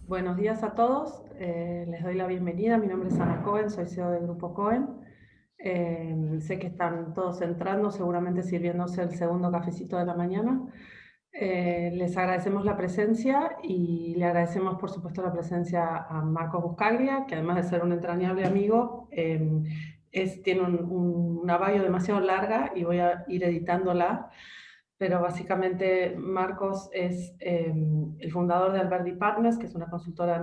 Buenos días a todos, les doy la bienvenida. Mi nombre es Ana Cohen, soy CEO del Grupo Cohen. Sé que están todos entrando, seguramente sirviéndose el segundo cafecito de la mañana. Les agradecemos la presencia y le agradecemos, por supuesto, la presencia a Marcos Buscaglia, que además de ser un entrañable amigo, tiene una bio demasiado larga y voy a ir editándola. Pero básicamente Marcos es el fundador de Alberdi Partners, que es una consultora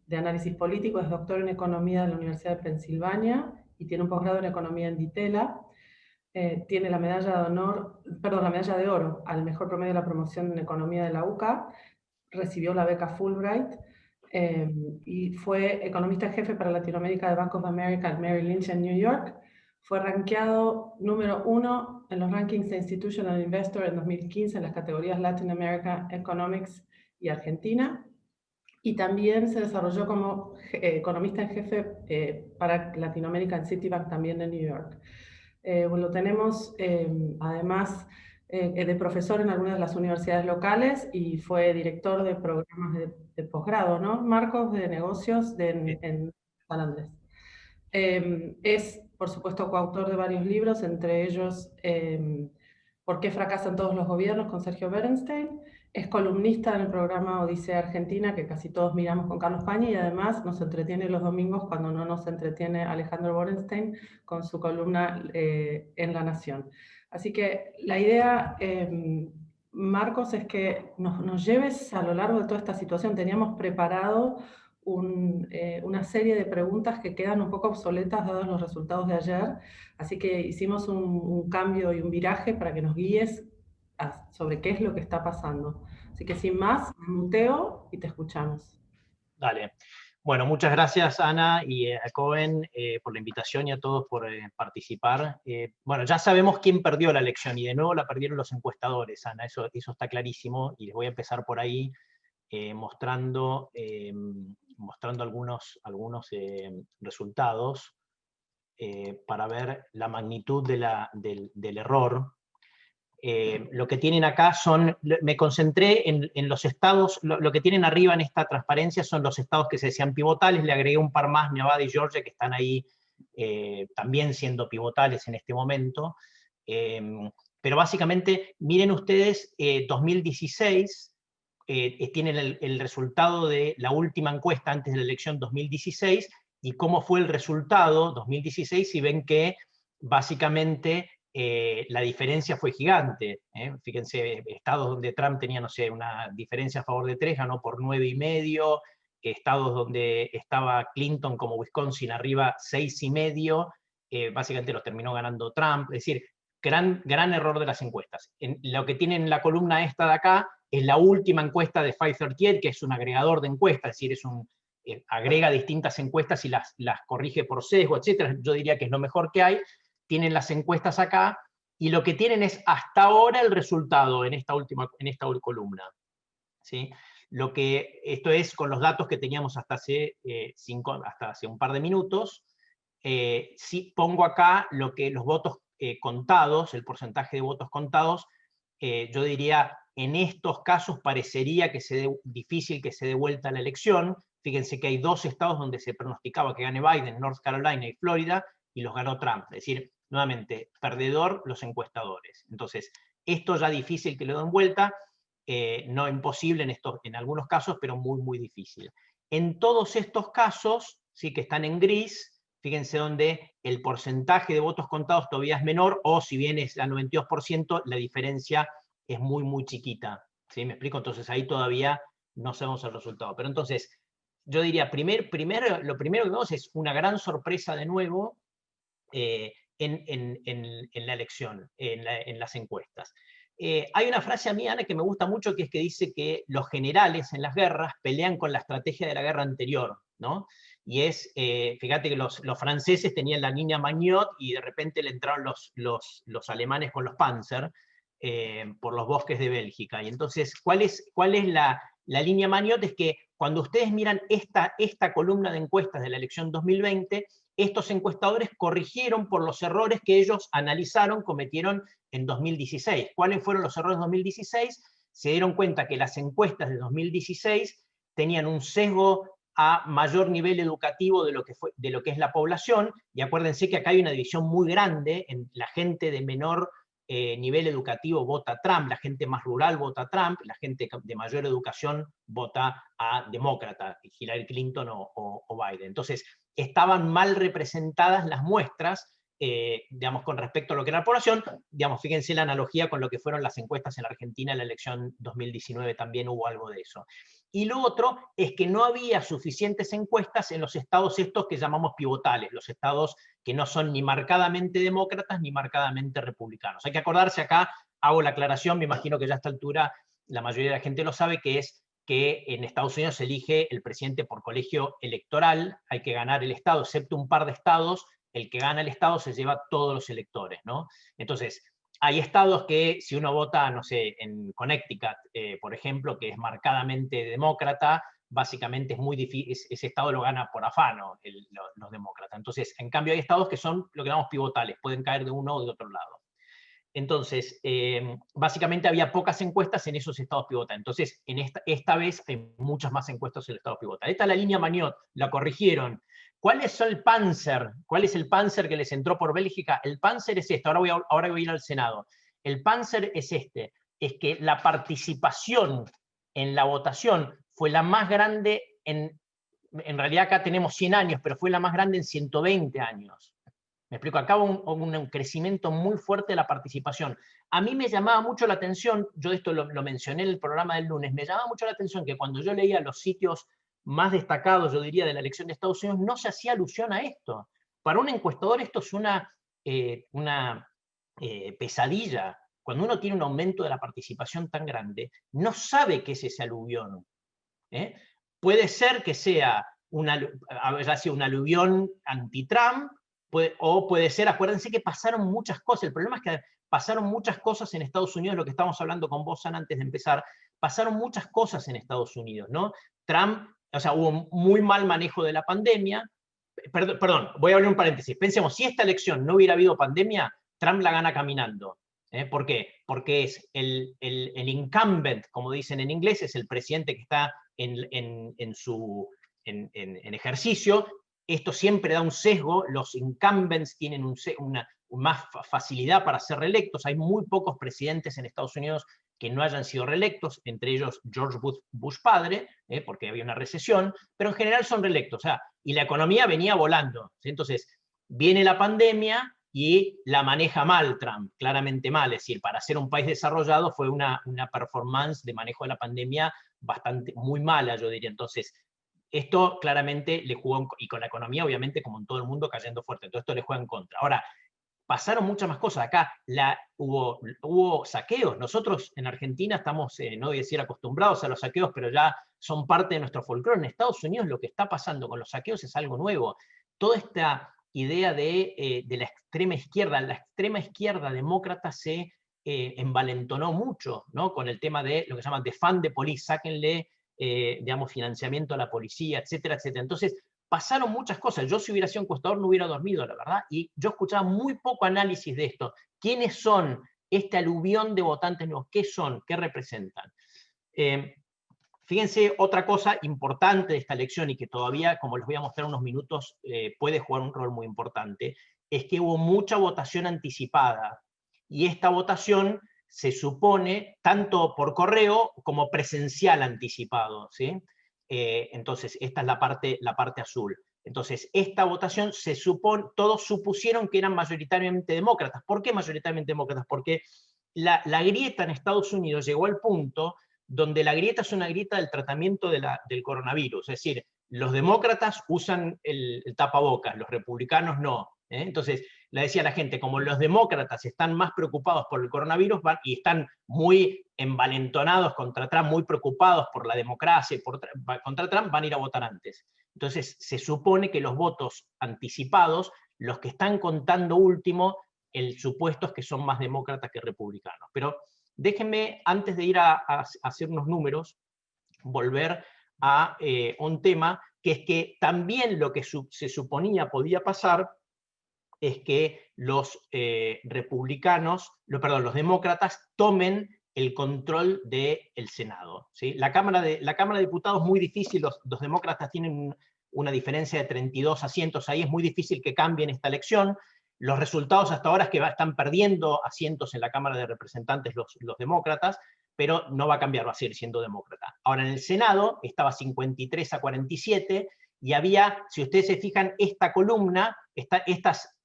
de análisis político, es doctor en economía de la Universidad de Pensilvania y tiene un posgrado en economía en DITELA. Tiene la medalla de honor, perdón, la medalla de oro al mejor promedio de la promoción en economía de la UCA, recibió la beca Fulbright eh, y fue economista en jefe para Latinoamérica de Bank of America en Merrill Lynch en New York. Fue rankeado número 1 en los rankings de Institutional Investor en 2015 en las categorías Latin America, Economics y Argentina. Y también se desarrolló como economista en jefe para Latinoamérica en Citibank también de New York. Lo tenemos además de profesor en algunas de las universidades locales y fue director de programas de posgrado, ¿no? Marcos de negocios en San Andrés. Es, por supuesto, coautor de varios libros, entre ellos ¿Por qué fracasan todos los gobiernos?, con Sergio Berenstein. Es columnista en el programa Odisea Argentina, que casi todos miramos con Carlos Pañi, y además nos entretiene los domingos cuando no nos entretiene Alejandro Borenstein con su columna en La Nación. Así que la idea, Marcos, es que nos lleves a lo largo de toda esta situación. Teníamos preparado una serie de preguntas que quedan un poco obsoletas dados los resultados de ayer, así que hicimos un cambio y un viraje para que nos guíes sobre qué es lo que está pasando. Así que sin más, me muteo y te escuchamos. Dale. Bueno, muchas gracias Ana y a Cohen por la invitación y a todos por participar. Bueno, ya sabemos quién perdió la elección y de nuevo la perdieron los encuestadores, Ana, eso está clarísimo y les voy a empezar por ahí mostrando algunos resultados para ver la magnitud del error. Lo que tienen acá me concentré en los estados, lo que tienen arriba en esta transparencia son los estados que se decían pivotales, le agregué un par más, Nevada y Georgia, que están ahí también siendo pivotales en este momento. Pero básicamente, miren ustedes, 2016, tienen el resultado de la última encuesta antes de la elección 2016, y cómo fue el resultado 2016, y ven que básicamente la diferencia fue gigante. Fíjense, estados donde Trump tenía, no sé, una diferencia a favor de 3, ganó por 9,5, estados donde estaba Clinton como Wisconsin arriba 6,5, básicamente los terminó ganando Trump. Es decir, gran error de las encuestas. Lo que tienen en la columna esta de acá es la última encuesta de 538, que es un agregador de encuestas, es decir, agrega distintas encuestas y las corrige por sesgo, etc. Yo diría que es lo mejor que hay. Tienen las encuestas acá, y lo que tienen es hasta ahora el resultado en esta columna. ¿Sí? Esto es con los datos que teníamos hasta hace un par de minutos. Sí pongo acá los votos contados, el porcentaje de votos contados. Yo diría, en estos casos parecería que difícil que se dé vuelta la elección. Fíjense que hay 2 estados donde se pronosticaba que gane Biden, North Carolina y Florida, y los ganó Trump. Es decir, nuevamente, perdedor los encuestadores. Entonces, esto ya difícil que lo den vuelta, no imposible en algunos casos, pero muy difícil. En todos estos casos, sí, que están en gris, fíjense donde el porcentaje de votos contados todavía es menor, o si bien es al 92%, la diferencia es muy chiquita. ¿Sí? ¿Me explico? Entonces ahí todavía no sabemos el resultado. Pero entonces, yo diría, lo primero que vemos es una gran sorpresa de nuevo en la elección, en las encuestas. Hay una frase a mí, Ana, que me gusta mucho, que es que dice que los generales en las guerras pelean con la estrategia de la guerra anterior, ¿no? Y fíjate que los franceses tenían la línea Maginot y de repente le entraron los alemanes con los Panzer por los bosques de Bélgica. Y entonces, ¿cuál es la línea Maginot? Es que cuando ustedes miran esta columna de encuestas de la elección 2020, estos encuestadores corrigieron por los errores que ellos analizaron, cometieron en 2016. ¿Cuáles fueron los errores de 2016? Se dieron cuenta que las encuestas de 2016 tenían un sesgo a mayor nivel educativo de lo que es la población, y acuérdense que acá hay una división muy grande, en la gente de menor nivel educativo vota Trump, la gente más rural vota Trump, la gente de mayor educación vota a demócrata, Hillary Clinton o Biden. Entonces, estaban mal representadas las muestras, digamos, con respecto a lo que era la población. Digamos, fíjense la analogía con lo que fueron las encuestas en la Argentina en la elección 2019, también hubo algo de eso. Y lo otro es que no había suficientes encuestas en los estados estos que llamamos pivotales, los estados que no son ni marcadamente demócratas ni marcadamente republicanos. Hay que acordarse acá, hago la aclaración, me imagino que ya a esta altura la mayoría de la gente lo sabe, que es que en Estados Unidos se elige el presidente por colegio electoral, hay que ganar el estado, excepto un par de estados, el que gana el estado se lleva todos los electores, ¿no? Entonces, hay estados que si uno vota, no sé, en Connecticut, por ejemplo, que es marcadamente demócrata, básicamente es muy difícil, ese estado lo gana por afano los demócratas. Entonces, en cambio hay estados que son lo que llamamos pivotales, pueden caer de uno o de otro lado. Entonces, básicamente había pocas encuestas en esos estados pivotales. Entonces, esta vez hay muchas más encuestas en el estado pivotal. Esta es la línea Magnot, la corrigieron. ¿Cuál es el Panzer? ¿Cuál es el Panzer que les entró por Bélgica? El Panzer es esto, ahora voy a ir al Senado. El Panzer es este, es que la participación en la votación fue la más grande en realidad acá tenemos 100 años, pero fue la más grande en 120 años. Me explico, acá hubo un crecimiento muy fuerte de la participación. A mí me llamaba mucho la atención, yo esto lo mencioné en el programa del lunes, me llamaba mucho la atención que cuando yo leía los sitios más destacados, yo diría, de la elección de Estados Unidos, no se hacía alusión a esto. Para un encuestador esto es una pesadilla. Cuando uno tiene un aumento de la participación tan grande, no sabe qué es ese aluvión. Puede ser que sea ya sea un aluvión anti-Trump, o puede ser, acuérdense que pasaron muchas cosas. El problema es que pasaron muchas cosas en Estados Unidos, lo que estábamos hablando con vos, Ana, antes de empezar, pasaron muchas cosas en Estados Unidos, ¿no? Trump, o sea, hubo muy mal manejo de la pandemia. Perdón, voy a abrir un paréntesis. Pensemos, si esta elección no hubiera habido pandemia, Trump la gana caminando. ¿Por qué? Porque es el incumbent, como dicen en inglés, es el presidente que está en ejercicio. Esto siempre da un sesgo, los incumbents tienen más facilidad para ser reelectos. Hay muy pocos presidentes en Estados Unidos que no hayan sido reelectos, entre ellos George Bush padre, porque había una recesión, pero en general son reelectos. O sea, y la economía venía volando. ¿Sí? Entonces, viene la pandemia y la maneja mal Trump, claramente mal. Es decir, para ser un país desarrollado fue una performance de manejo de la pandemia muy mala, yo diría. Entonces, esto claramente le jugó, y con la economía obviamente como en todo el mundo cayendo fuerte, entonces esto le juega en contra. Ahora, pasaron muchas más cosas. Acá hubo saqueos. Nosotros en Argentina estamos, no voy a decir acostumbrados a los saqueos, pero ya son parte de nuestro folclore. En Estados Unidos lo que está pasando con los saqueos es algo nuevo. Toda esta idea de la extrema izquierda demócrata se envalentonó mucho, ¿no? Con el tema de lo que se llama defund the police, sáquenle digamos, financiamiento a la policía, etcétera, etcétera. Entonces, pasaron muchas cosas. Yo si hubiera sido encuestador no hubiera dormido, la verdad, y yo escuchaba muy poco análisis de esto. ¿Quiénes son este aluvión de votantes nuevos? ¿Qué son? ¿Qué representan? Fíjense, otra cosa importante de esta elección y que todavía, como les voy a mostrar unos minutos, puede jugar un rol muy importante, es que hubo mucha votación anticipada. Y esta votación se supone tanto por correo como presencial anticipado, ¿sí? Entonces, esta es la parte azul. Entonces, esta votación se supone, todos supusieron que eran mayoritariamente demócratas. ¿Por qué mayoritariamente demócratas? Porque la grieta en Estados Unidos llegó al punto donde la grieta es una grieta del tratamiento del coronavirus. Es decir, los demócratas usan el tapabocas, los republicanos no. Entonces, le decía a la gente, como los demócratas están más preocupados por el coronavirus y están muy envalentonados contra Trump, muy preocupados por la democracia y contra Trump, van a ir a votar antes. Entonces, se supone que los votos anticipados, los que están contando último, el supuesto es que son más demócratas que republicanos. Pero déjenme, antes de ir a hacer unos números, volver a un tema, que es que también lo que se suponía podía pasar es que los republicanos, los demócratas tomen el control del Senado, ¿sí? La Cámara de Diputados es muy difícil, los demócratas tienen una diferencia de 32 asientos, ahí es muy difícil que cambien esta elección. Los resultados hasta ahora es que están perdiendo asientos en la Cámara de Representantes los demócratas, pero no va a cambiar, va a seguir siendo demócrata. Ahora, en el Senado estaba 53-47, y había, si ustedes se fijan, esta columna, estas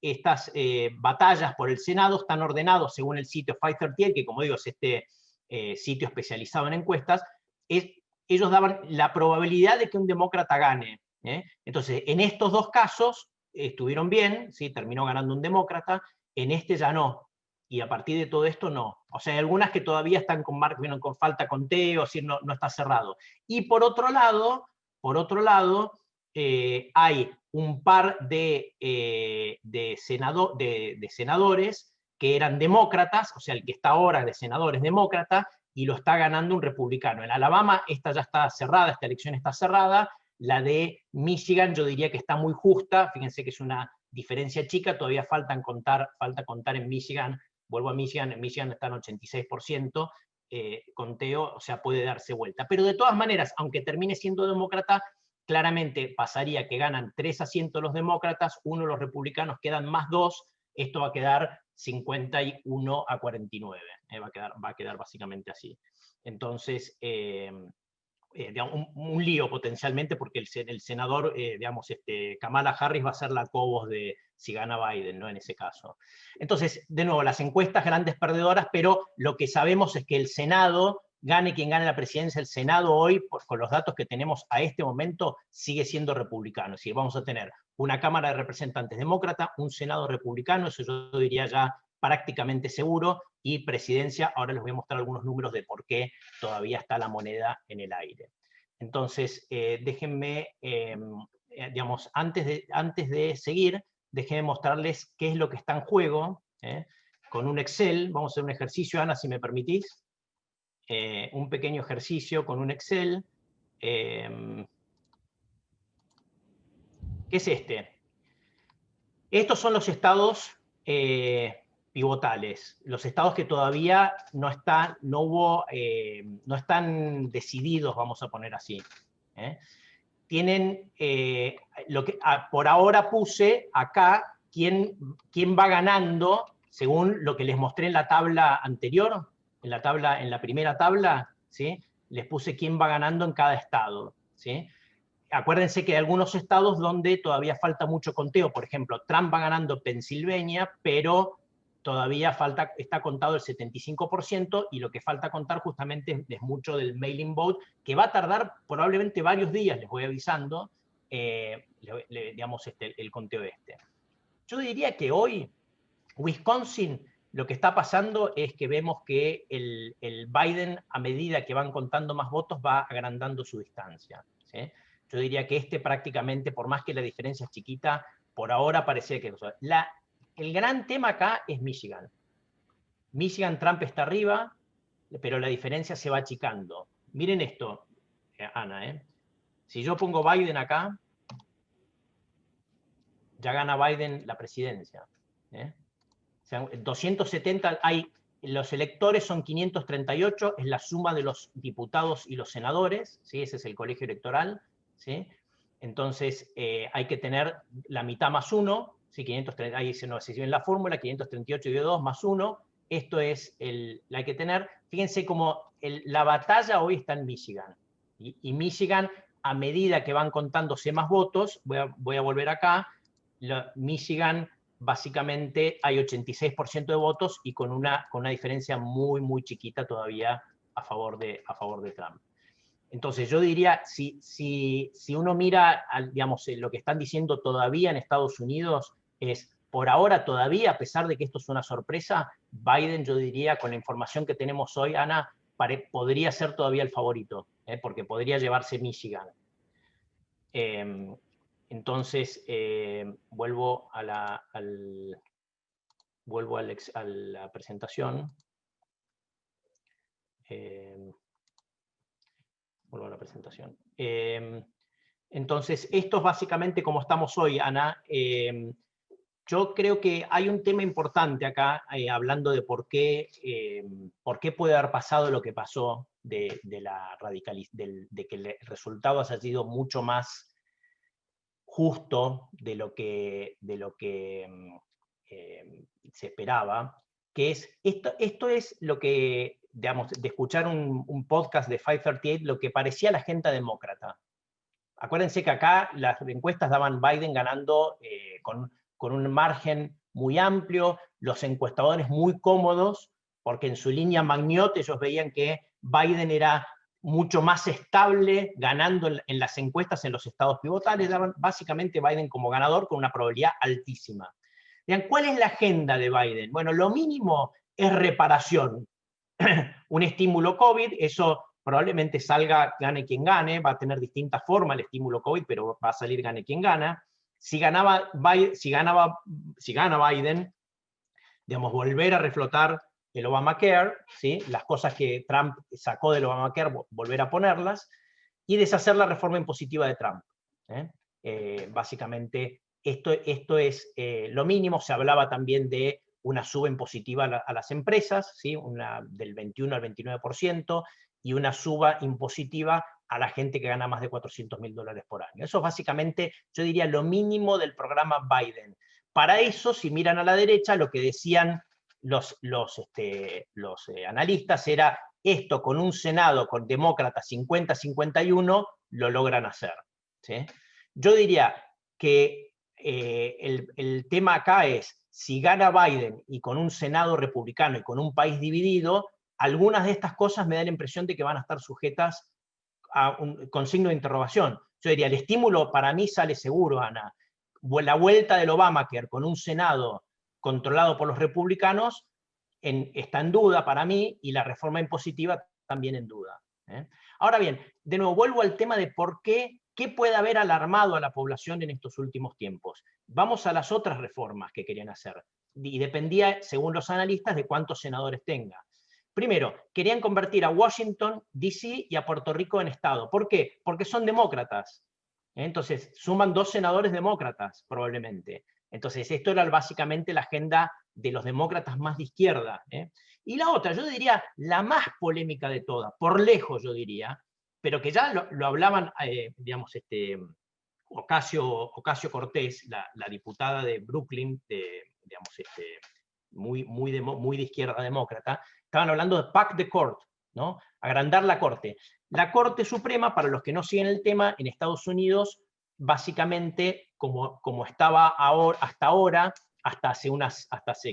batallas por el Senado están ordenados según el sitio 538, que como digo es este sitio especializado en encuestas. Ellos daban la probabilidad de que un demócrata gane. Entonces, en estos dos casos estuvieron bien, ¿sí? Terminó ganando un demócrata, en este ya no. Y a partir de todo esto no. O sea, hay algunas que todavía están con falta conteo, es decir, no está cerrado. Y por otro lado, hay un par de senadores que eran demócratas, o sea, el que está ahora de senador es demócrata, y lo está ganando un republicano. En Alabama esta ya está cerrada, esta elección está cerrada. La de Michigan yo diría que está muy justa, fíjense que es una diferencia chica, todavía falta contar en Michigan. Vuelvo a Michigan, en Michigan está en 86%, conteo, o sea, puede darse vuelta. Pero de todas maneras, aunque termine siendo demócrata, claramente pasaría que ganan 3 asientos los demócratas, 1 los republicanos, quedan más 2, esto va a quedar 51-49, va a quedar básicamente así. Entonces, digamos, un lío potencialmente, porque el senador, digamos, Kamala Harris va a ser la cobos de si gana Biden, ¿no? En ese caso. Entonces, de nuevo, las encuestas grandes perdedoras, pero lo que sabemos es que el Senado, gane quien gane la presidencia, el Senado hoy, con los datos que tenemos a este momento, sigue siendo republicano. Es decir, vamos a tener una Cámara de Representantes demócrata, un Senado republicano, eso yo diría ya prácticamente seguro, y presidencia, ahora les voy a mostrar algunos números de por qué todavía está la moneda en el aire. Entonces, déjenme, digamos, antes de seguir, déjenme mostrarles qué es lo que está en juego, con un Excel. Vamos a hacer un ejercicio, Ana, si me permitís. Un pequeño ejercicio con un Excel. ¿Qué es este? Estos son los estados pivotales, los estados que todavía no están decididos, vamos a poner así. Tienen, por ahora puse acá quién va ganando, según lo que les mostré en la tabla anterior, en la primera tabla, ¿sí? Les puse quién va ganando en cada estado, ¿sí? Acuérdense que hay algunos estados donde todavía falta mucho conteo. Por ejemplo, Trump va ganando Pensilvania, pero todavía está contado el 75%, y lo que falta contar justamente es mucho del mail-in vote, que va a tardar probablemente varios días, les voy avisando, digamos, el conteo este. Yo diría que hoy, Wisconsin, lo que está pasando es que vemos que el Biden, a medida que van contando más votos, va agrandando su distancia, ¿sí? Yo diría que prácticamente, por más que la diferencia es chiquita, por ahora parecía que... el gran tema acá es Michigan. Michigan, Trump está arriba, pero la diferencia se va achicando. Miren esto, Ana, si yo pongo Biden acá, ya gana Biden la presidencia. O sea, 270, los electores son 538, es la suma de los diputados y los senadores, ¿sí? Ese es el colegio electoral, ¿sí? Entonces hay que tener la mitad más 1, ¿sí? 530, ahí se ve en la fórmula, 538 dividido 2 más 1, esto es la que tener. Fíjense cómo la batalla hoy está en Michigan, y Michigan, a medida que van contándose más votos, voy a volver acá, Michigan básicamente hay 86% de votos, y con una diferencia muy, muy chiquita todavía a favor de Trump. Entonces yo diría, si uno mira, digamos, lo que están diciendo todavía en Estados Unidos, es, por ahora todavía, a pesar de que esto es una sorpresa, Biden, yo diría, con la información que tenemos hoy, Ana, podría ser todavía el favorito, porque podría llevarse Michigan. Entonces, vuelvo a la presentación. Vuelvo a la presentación. Entonces, esto es básicamente como estamos hoy, Ana. Yo creo que hay un tema importante acá, hablando de por qué puede haber pasado lo que pasó de que el resultado haya sido mucho más justo de lo que se esperaba, que es, esto es lo que, digamos, de escuchar un podcast de 538, lo que parecía la agenda demócrata. Acuérdense que acá las encuestas daban Biden ganando con un margen muy amplio, los encuestadores muy cómodos, porque en su línea Magnot ellos veían que Biden era mucho más estable, ganando en las encuestas en los estados pivotales, daban básicamente Biden como ganador con una probabilidad altísima. Vean, ¿cuál es la agenda de Biden? Bueno, lo mínimo es reparación. Un estímulo COVID, eso probablemente salga, gane quien gane, va a tener distintas formas el estímulo COVID, pero va a salir gane quien gana. Si gana Biden, digamos, volver a reflotar el Obamacare, ¿sí? Las cosas que Trump sacó del Obamacare, volver a ponerlas, y deshacer la reforma impositiva de Trump. Básicamente, esto es lo mínimo. Se hablaba también de una suba impositiva a las empresas, ¿sí? Del 21 al 29%, y una suba impositiva a la gente que gana más de $400.000 por año. Eso es básicamente, yo diría, lo mínimo del programa Biden. Para eso, si miran a la derecha, lo que decían los analistas era esto con un Senado con demócratas 50-51, lo logran hacer. ¿Sí? Yo diría que el tema acá es, si gana Biden y con un Senado republicano y con un país dividido, algunas de estas cosas me da la impresión de que van a estar sujetas con signo de interrogación. Yo diría, el estímulo para mí sale seguro, Ana. La vuelta del Obamacare con un Senado controlado por los republicanos está en duda para mí, y la reforma impositiva también en duda. Ahora bien, de nuevo vuelvo al tema de por qué puede haber alarmado a la población en estos últimos tiempos. Vamos a las otras reformas que querían hacer, y dependía, según los analistas, de cuántos senadores tenga. Primero, querían convertir a Washington, D.C. y a Puerto Rico en estado. ¿Por qué? Porque son demócratas. Entonces, suman 2 senadores demócratas, probablemente. Entonces, esto era básicamente la agenda de los demócratas más de izquierda. Y la otra, yo diría, la más polémica de todas, por lejos yo diría, pero que ya lo hablaban, digamos, Ocasio Cortés, la diputada de Brooklyn, digamos, muy de izquierda demócrata, estaban hablando de pack the court, ¿no? Agrandar la corte. La Corte Suprema, para los que no siguen el tema, en Estados Unidos, básicamente, como estaba hasta ahora, hasta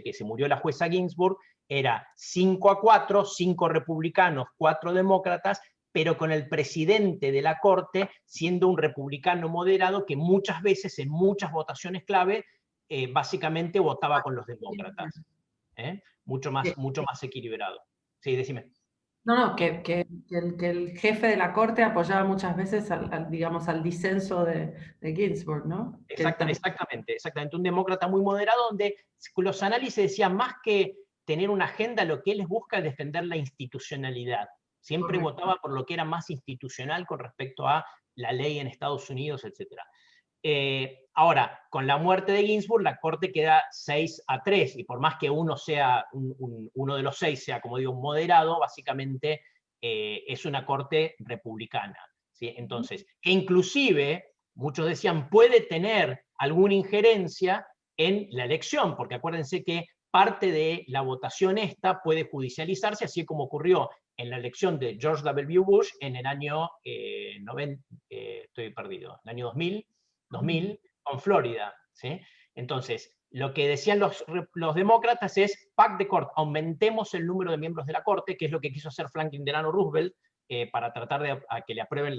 que se murió la jueza Ginsburg, era 5-4, 5 republicanos, 4 demócratas, pero con el presidente de la Corte siendo un republicano moderado que muchas veces, en muchas votaciones clave, básicamente votaba con los demócratas. Mucho más equilibrado. Sí, decime. No, que el jefe de la corte apoyaba muchas veces digamos, al disenso de Ginsburg, ¿no? Exactamente. Un demócrata muy moderado, donde los análisis decían, más que tener una agenda, lo que él busca es defender la institucionalidad. Siempre votaba por lo que era más institucional con respecto a la ley en Estados Unidos, etc. Ahora, con la muerte de Ginsburg, la Corte queda 6-3, y por más que uno de los 6 sea, como digo, un moderado, básicamente es una Corte republicana. ¿Sí? Entonces, que inclusive, muchos decían, puede tener alguna injerencia en la elección, porque acuérdense que parte de la votación esta puede judicializarse, así como ocurrió en la elección de George W. Bush en el año el año 2000 con Florida. ¿Sí? Entonces, lo que decían los demócratas es, pack the court, aumentemos el número de miembros de la Corte, que es lo que quiso hacer Franklin Delano Roosevelt, para tratar de que le aprueben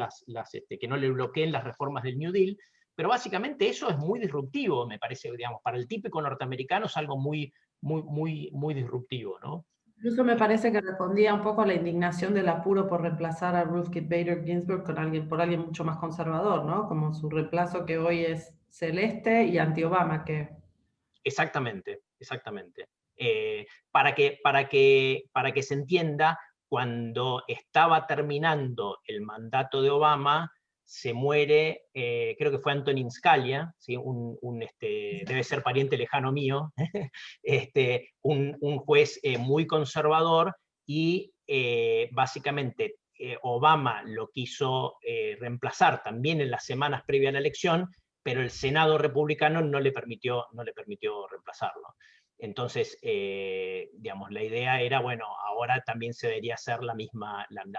que no le bloqueen las reformas del New Deal. Pero básicamente eso es muy disruptivo, me parece, digamos, para el típico norteamericano es algo muy disruptivo, ¿no? Incluso me parece que respondía un poco a la indignación del apuro por reemplazar a Ruth Bader Ginsburg por alguien mucho más conservador, ¿no? Como su reemplazo, que hoy es celeste y anti-Obama, que... Exactamente. Para que se entienda, cuando estaba terminando el mandato de Obama, se muere, creo que fue Antonin Scalia, ¿sí? Debe ser pariente lejano mío, un juez muy conservador, y básicamente Obama lo quiso reemplazar también en las semanas previas a la elección, pero el Senado republicano no le permitió reemplazarlo. Entonces, digamos, la idea era, bueno, ahora también se debería hacer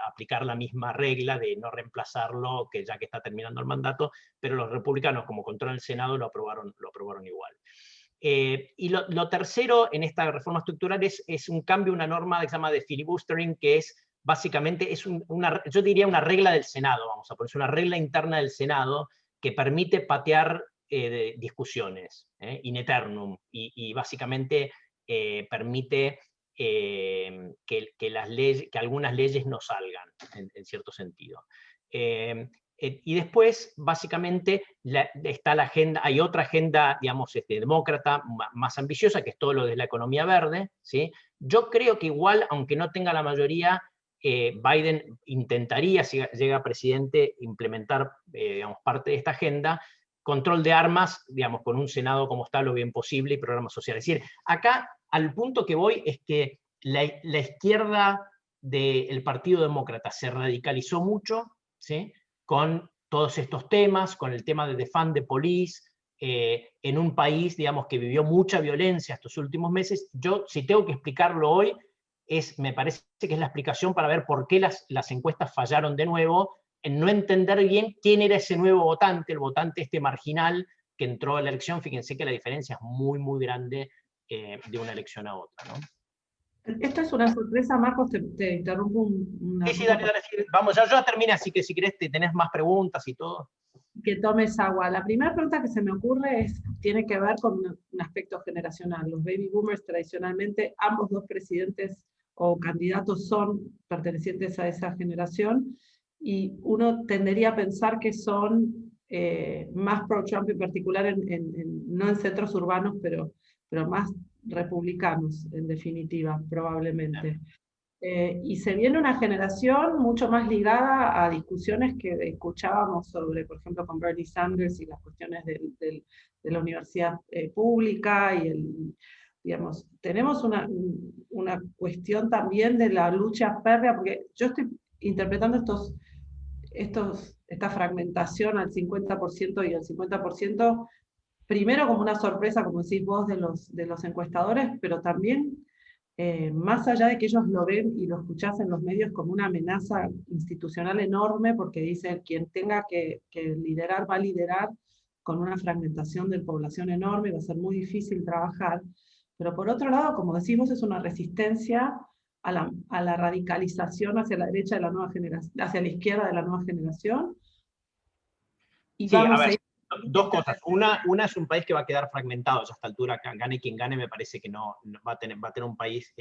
aplicar la misma regla de no reemplazarlo, que ya que está terminando el mandato, pero los republicanos, como controlan el Senado, lo aprobaron igual. Y lo tercero en esta reforma estructural es un cambio, una norma que se llama de filibustering, que es básicamente, yo diría una regla del Senado, vamos a poner, una regla interna del Senado que permite patear discusiones in eternum, y básicamente permite que algunas leyes no salgan, en cierto sentido. Y después, básicamente, está la agenda, hay otra agenda, digamos, demócrata, más ambiciosa, que es todo lo de la economía verde, ¿sí? Yo creo que igual, aunque no tenga la mayoría, Biden intentaría, si llega presidente, implementar digamos, parte de esta agenda. Control de armas, digamos, con un Senado como está lo bien posible, y programas sociales. Es decir, acá al punto que voy es que la izquierda del Partido Demócrata se radicalizó mucho, ¿sí? Con todos estos temas, con el tema de defund the police, en un país, digamos, que vivió mucha violencia estos últimos meses. Yo, si tengo que explicarlo hoy, me parece que es la explicación para ver por qué las encuestas fallaron de nuevo, en no entender bien quién era ese nuevo votante, el votante marginal que entró a la elección. Fíjense que la diferencia es muy, muy grande de una elección a otra, ¿no? Esto es una sorpresa, Marcos, te interrumpo una Sí, cosa. dale, sí. Vamos, ya terminé, así que si querés tenés más preguntas y todo. Que tomes agua. La primera pregunta que se me ocurre tiene que ver con un aspecto generacional. Los baby boomers tradicionalmente, ambos dos presidentes o candidatos son pertenecientes a esa generación, y uno tendería a pensar que son más pro-Trump, en particular no en centros urbanos, pero más republicanos, en definitiva, probablemente. Y se viene una generación mucho más ligada a discusiones que escuchábamos sobre, por ejemplo, con Bernie Sanders y las cuestiones de la universidad pública, y digamos, tenemos una cuestión también de la lucha férrea, porque yo estoy interpretando esta fragmentación al 50% y al 50%, primero como una sorpresa, como decís vos, de los encuestadores, pero también más allá de que ellos lo ven y lo escuchás en los medios como una amenaza institucional enorme, porque dicen quien tenga que liderar va a liderar con una fragmentación de población enorme, va a ser muy difícil trabajar. Pero por otro lado, como decimos, es una resistencia a la radicalización hacia la derecha de la nueva generación, hacia la izquierda de la nueva generación. Y Sí, a vamos a ver, ir... dos cosas. Una es un país que va a quedar fragmentado. Ya a esta altura, gane quien gane, me parece que no va a tener un país.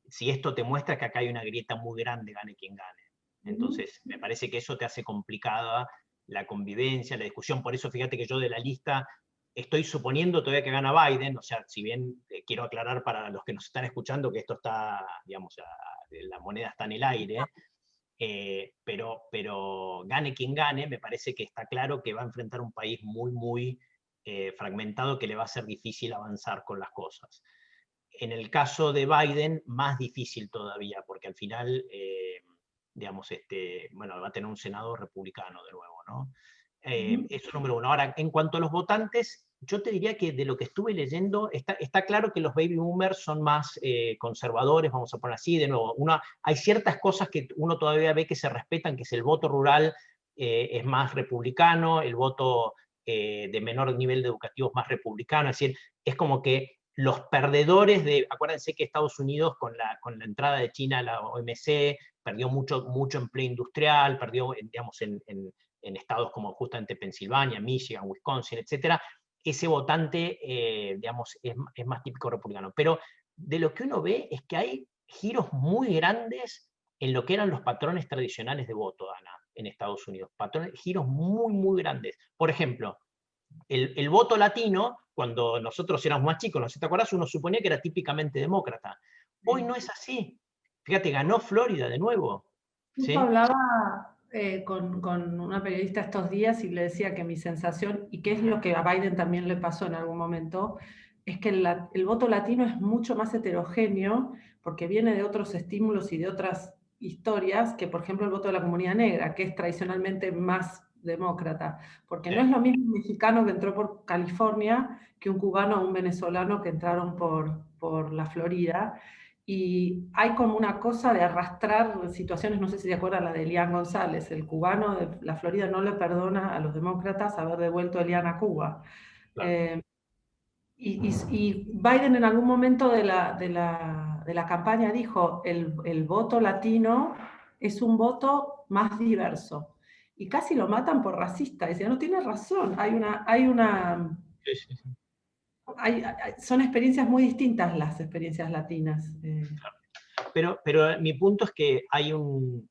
Si esto te muestra que acá hay una grieta muy grande, gane quien gane. Entonces, me parece que eso te hace complicada la convivencia, la discusión. Por eso, fíjate que yo de la lista estoy suponiendo todavía que gana Biden. O sea, si bien quiero aclarar para los que nos están escuchando que esto está, digamos, la moneda está en el aire. Pero gane quien gane, me parece que está claro que va a enfrentar un país muy, muy fragmentado, que le va a ser difícil avanzar con las cosas. En el caso de Biden, más difícil todavía, porque al final, digamos, bueno, va a tener un Senado republicano de nuevo, ¿no? Eso número uno. Ahora, en cuanto a los votantes, yo te diría que de lo que estuve leyendo, está claro que los baby boomers son más conservadores, vamos a poner así, de nuevo. Hay ciertas cosas que uno todavía ve que se respetan, que es el voto rural es más republicano, el voto de menor nivel educativo es más republicano, es decir, es como que los perdedores acuérdense que Estados Unidos con la entrada de China a la OMC perdió mucho empleo industrial, perdió, digamos, en estados como justamente Pensilvania, Michigan, Wisconsin, etcétera. Ese votante, digamos, es más típico republicano. Pero de lo que uno ve es que hay giros muy grandes en lo que eran los patrones tradicionales de voto, Ana, en Estados Unidos. Giros muy, muy grandes. Por ejemplo, el voto latino, cuando nosotros éramos más chicos, ¿no te acuerdas? Uno suponía que era típicamente demócrata. Hoy no es así. Fíjate, ganó Florida de nuevo. Justo ¿Sí? con una periodista estos días y le decía que mi sensación, y que es lo que a Biden también le pasó en algún momento, es que el voto latino es mucho más heterogéneo porque viene de otros estímulos y de otras historias que, por ejemplo, el voto de la comunidad negra, que es tradicionalmente más demócrata, porque no es lo mismo un mexicano que entró por California que un cubano o un venezolano que entraron por la Florida. Y hay como una cosa de arrastrar situaciones, no sé si te acuerdas la de Elian González, el cubano de la Florida no le perdona a los demócratas haber devuelto a Elian a Cuba. Claro. Y Biden en algún momento de la campaña dijo, el voto latino es un voto más diverso. Y casi lo matan por racista. Decía, no tiene razón, Sí, sí, sí. son experiencias muy distintas las experiencias latinas. Pero mi punto es que hay un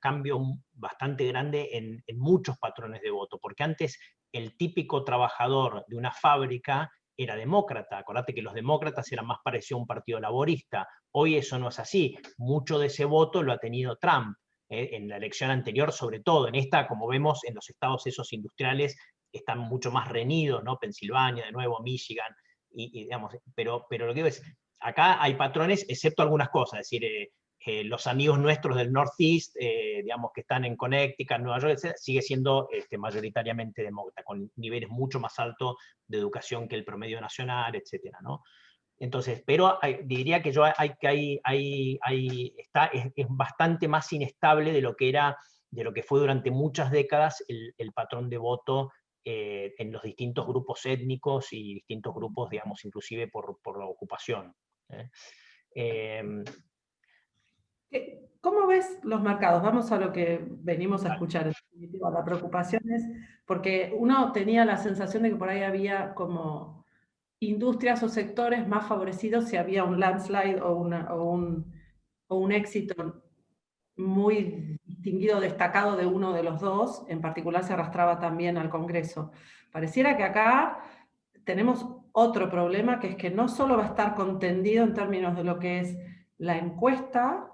cambio bastante grande en muchos patrones de voto, porque antes el típico trabajador de una fábrica era demócrata. Acordate que los demócratas eran más parecidos a un partido laborista. Hoy eso no es así. Mucho de ese voto lo ha tenido Trump. En la elección anterior, sobre todo. En esta, como vemos, en los estados esos industriales están mucho más reñidos, ¿no? Pensilvania, de nuevo, Michigan, digamos, pero lo que digo es, acá hay patrones, excepto algunas cosas, es decir, los amigos nuestros del Northeast, digamos, que están en Connecticut, Nueva York, etc., sigue siendo mayoritariamente demócrata, con niveles mucho más altos de educación que el promedio nacional, etcétera, ¿no? Entonces, pero diría que yo es bastante más inestable de lo que fue durante muchas décadas el patrón de voto en los distintos grupos étnicos y distintos grupos, digamos, inclusive por la ocupación. Eh, ¿Cómo ves los mercados? Vamos a lo que venimos a escuchar. En definitiva, la preocupación es porque uno tenía la sensación de que por ahí había como industrias o sectores más favorecidos si había un landslide o un éxito muy distinguido, destacado de uno de los dos, en particular se arrastraba también al Congreso. Pareciera que acá tenemos otro problema, que es que no solo va a estar contendido en términos de lo que es la encuesta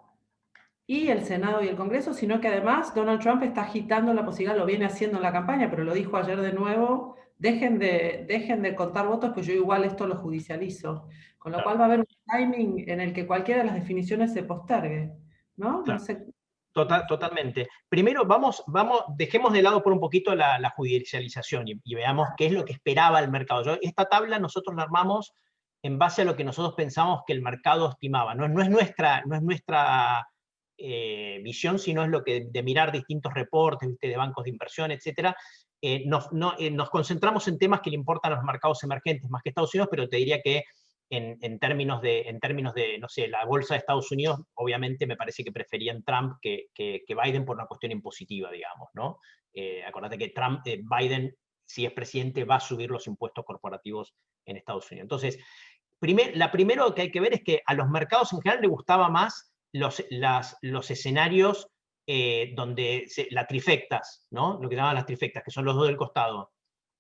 y el Senado y el Congreso, sino que además Donald Trump está agitando la posibilidad, lo viene haciendo en la campaña, pero lo dijo ayer de nuevo, dejen de contar votos, pues yo igual esto lo judicializo. Con lo claro, cual va a haber un timing en el que cualquiera de las definiciones se postergue, ¿no? No claro. sé. Totalmente. Primero, dejemos de lado por un poquito la judicialización y veamos qué es lo que esperaba el mercado. Esta tabla nosotros la armamos en base a lo que nosotros pensamos que el mercado estimaba. No es nuestra visión, sino es lo que de mirar distintos reportes, ¿viste? De bancos de inversión, etc. Nos concentramos en temas que le importan a los mercados emergentes más que Estados Unidos, pero te diría que en términos de, no sé, la bolsa de Estados Unidos, obviamente me parece que preferían Trump que Biden por una cuestión impositiva, digamos, ¿no? Acordate que Biden, si es presidente, va a subir los impuestos corporativos en Estados Unidos. Entonces, primero que hay que ver es que a los mercados en general les gustaba más los escenarios donde las trifectas, ¿no? Lo que llaman las trifectas, que son los dos del costado.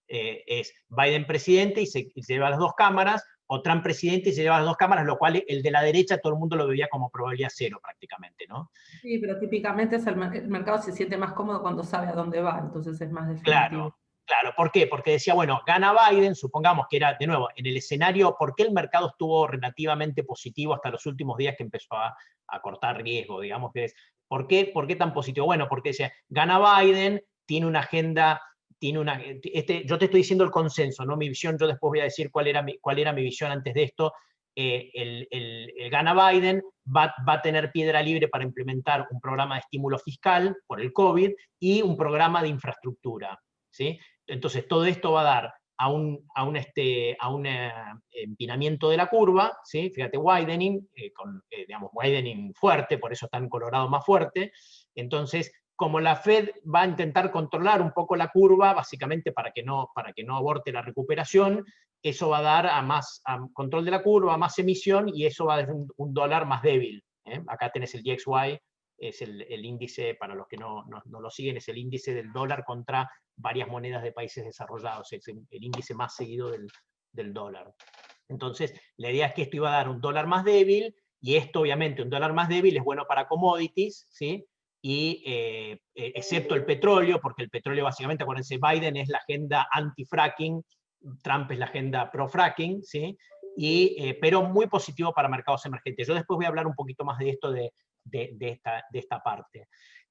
Es Biden presidente y se lleva las dos cámaras, o Trump presidente y se lleva las dos cámaras, lo cual el de la derecha todo el mundo lo veía como probabilidad cero prácticamente, ¿no? Sí, pero típicamente el mercado se siente más cómodo cuando sabe a dónde va, entonces es más Claro, definitivo. claro. ¿Por qué? Porque decía, bueno, gana Biden, supongamos que era, de nuevo, en el escenario, ¿por qué el mercado estuvo relativamente positivo hasta los últimos días que empezó a cortar riesgo, digamos que es? ¿Por qué tan positivo? Bueno, porque decía, gana Biden, tiene una agenda, yo te estoy diciendo el consenso, no mi visión, yo después voy a decir cuál era mi visión antes de esto. El gana Biden, va a tener piedra libre para implementar un programa de estímulo fiscal por el COVID y un programa de infraestructura, ¿sí? Entonces todo esto va a dar a un empinamiento de la curva, ¿sí? Fíjate, widening, digamos, widening fuerte, por eso está en Colorado más fuerte. Entonces, como la Fed va a intentar controlar un poco la curva, básicamente para que no aborte la recuperación, eso va a dar a control de la curva, a más emisión, y eso va a dar un dólar más débil. Acá tenés el DXY, es el índice, para los que no lo siguen, es el índice del dólar contra varias monedas de países desarrollados, es el índice más seguido del dólar. Entonces, la idea es que esto iba a dar un dólar más débil, y esto obviamente un dólar más débil es bueno para commodities, ¿sí? Y excepto el petróleo, porque el petróleo básicamente, acuérdense, Biden es la agenda anti-fracking, Trump es la agenda pro-fracking, ¿sí? Pero muy positivo para mercados emergentes. Yo después voy a hablar un poquito más de esto de esta parte.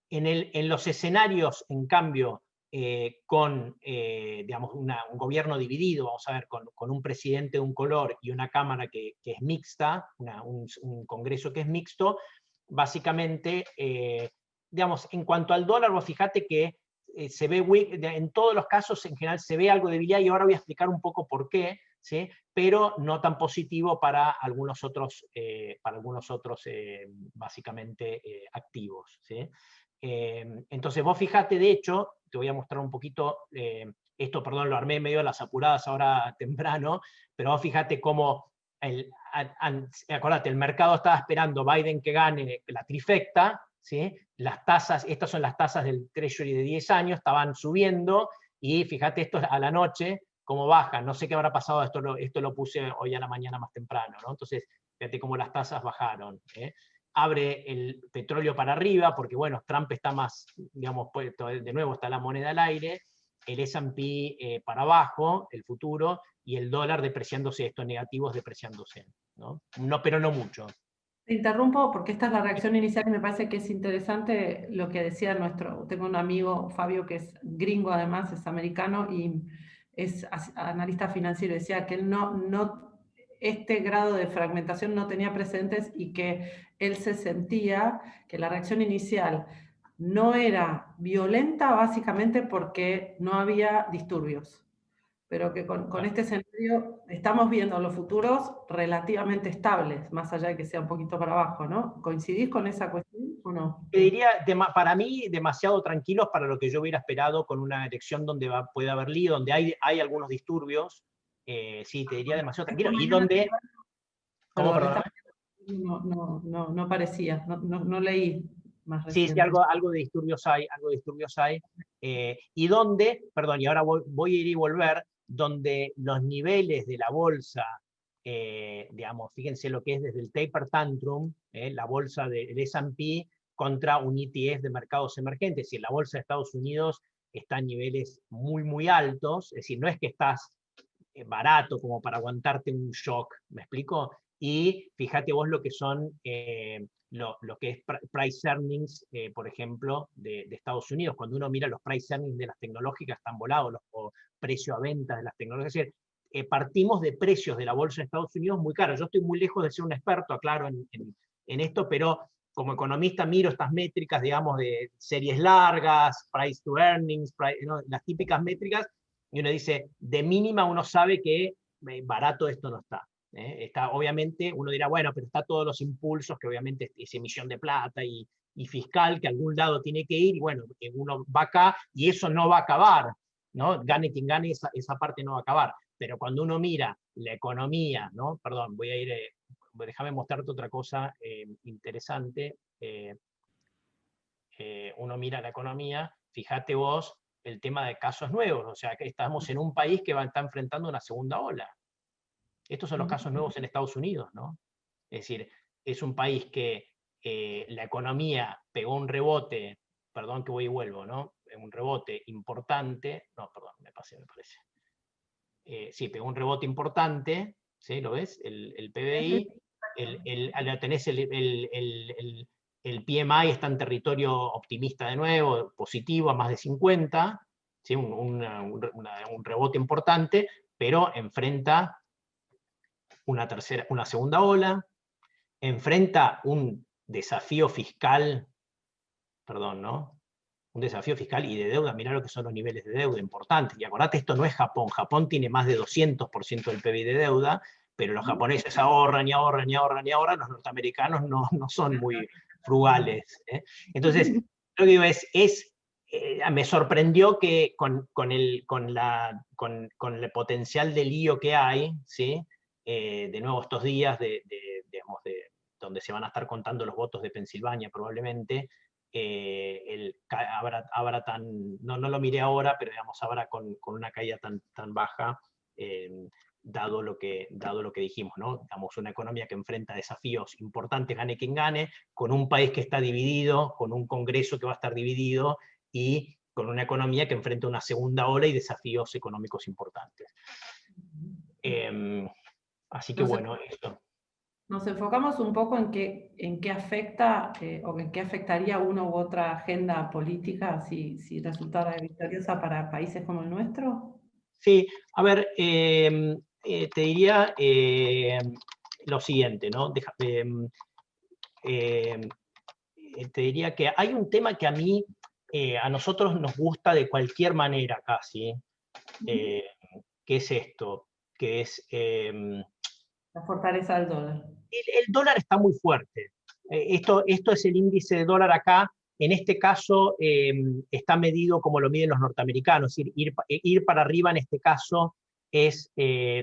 En los escenarios, en cambio, con digamos, un gobierno dividido, vamos a ver, con un presidente de un color y una cámara que es mixta, un congreso que es mixto, básicamente, digamos, en cuanto al dólar, vos fíjate que se ve, en todos los casos en general se ve algo de debilidad, y ahora voy a explicar un poco por qué, ¿sí? Pero no tan positivo para algunos otros básicamente activos, ¿sí? Entonces vos fijate, de hecho, te voy a mostrar un poquito, esto, perdón, lo armé medio a las apuradas ahora temprano, pero vos fijate cómo, acordate, el mercado estaba esperando Biden que gane la trifecta, ¿sí? Las tasas, estas son las tasas del Treasury de 10 años, estaban subiendo, y fíjate esto a la noche, cómo bajan. No sé qué habrá pasado, esto lo puse hoy a la mañana más temprano, ¿no? Entonces, fíjate cómo las tasas bajaron, ¿eh? Abre el petróleo para arriba, porque bueno, Trump está más, digamos, de nuevo está la moneda al aire, el S&P para abajo, el futuro, y el dólar depreciándose, estos negativos depreciándose, ¿no? Pero no mucho. Te interrumpo porque esta es la reacción inicial y me parece que es interesante lo que decía tengo un amigo, Fabio, que es gringo además, es americano y es analista financiero, decía que él este grado de fragmentación no tenía precedentes y que él se sentía que la reacción inicial no era violenta básicamente porque no había disturbios, pero que con este escenario estamos viendo los futuros relativamente estables, más allá de que sea un poquito para abajo, ¿no? ¿Coincidís con esa cuestión o no? Te diría, para mí, demasiado tranquilos para lo que yo hubiera esperado con una elección donde puede haber lío, donde hay algunos disturbios. Sí, te diría demasiado tranquilo. Y donde... ¿Cómo, perdón? No parecía, no leí más Sí, sí, reciente. algo de disturbios hay, algo de disturbios hay. Y donde, perdón, y ahora voy a ir y volver, donde los niveles de la bolsa, digamos, fíjense lo que es desde el taper tantrum, la bolsa del S&P contra un ETF de mercados emergentes. Y la bolsa de Estados Unidos está en niveles muy, muy altos, es decir, no es que estás barato como para aguantarte un shock, ¿me explico? Y fíjate vos lo que son lo que es price earnings, por ejemplo, de Estados Unidos. Cuando uno mira los price earnings de las tecnológicas, están volados, o precio a venta de las tecnológicas. Es decir, partimos de precios de la bolsa de Estados Unidos muy caros. Yo estoy muy lejos de ser un experto, aclaro, en esto, pero como economista miro estas métricas, digamos, de series largas, price to earnings, ¿no? Las típicas métricas, y uno dice, de mínima uno sabe que barato esto no está. Está, obviamente, uno dirá, bueno, pero está todos los impulsos, que obviamente es emisión de plata y fiscal, que a algún lado tiene que ir, y bueno, uno va acá, y eso no va a acabar, ¿no? Gane quien gane, esa parte no va a acabar. Pero cuando uno mira la economía, ¿no? Perdón, voy a ir, déjame mostrarte otra cosa interesante. Uno mira la economía, fíjate vos el tema de casos nuevos, o sea, que estamos en un país que está enfrentando una segunda ola. Estos son los casos nuevos en Estados Unidos, ¿no? Es decir, es un país que la economía pegó un rebote, perdón que voy y vuelvo, ¿no? Un rebote importante, no, perdón, me pasé, me parece. Sí, pegó un rebote importante, ¿sí? ¿Lo ves? El PBI, tenés el PMI está en territorio optimista de nuevo, positivo a más de 50, ¿sí? Un rebote importante, pero enfrenta una segunda ola, enfrenta un desafío fiscal, perdón, ¿no? Un desafío fiscal y de deuda. Mirá lo que son los niveles de deuda importantes. Y acordate, esto no es Japón. Japón tiene más de 200% del PIB de deuda, pero los japoneses ahorran y ahorran y ahorran y ahorran. Los norteamericanos no son muy frugales. Entonces, lo que digo me sorprendió que con el potencial de lío que hay, ¿sí? De nuevo estos días digamos, donde se van a estar contando los votos de Pensilvania probablemente, no lo miré ahora, pero digamos, ahora con una caída tan baja, dado lo que dijimos, ¿no? Digamos, una economía que enfrenta desafíos importantes, gane quien gane, con un país que está dividido, con un Congreso que va a estar dividido, y con una economía que enfrenta una segunda ola y desafíos económicos importantes. Así que Nos, bueno, esto. nos enfocamos un poco en qué afecta o en qué afectaría una u otra agenda política si resultara victoriosa para países como el nuestro. Sí, a ver, te diría lo siguiente, ¿no? Te diría que hay un tema que a mí, a nosotros nos gusta de cualquier manera casi, que es esto, que es La fortaleza del dólar. el dólar está muy fuerte. Esto es el índice de dólar acá. En este caso está medido como lo miden los norteamericanos, es decir, ir para arriba en este caso es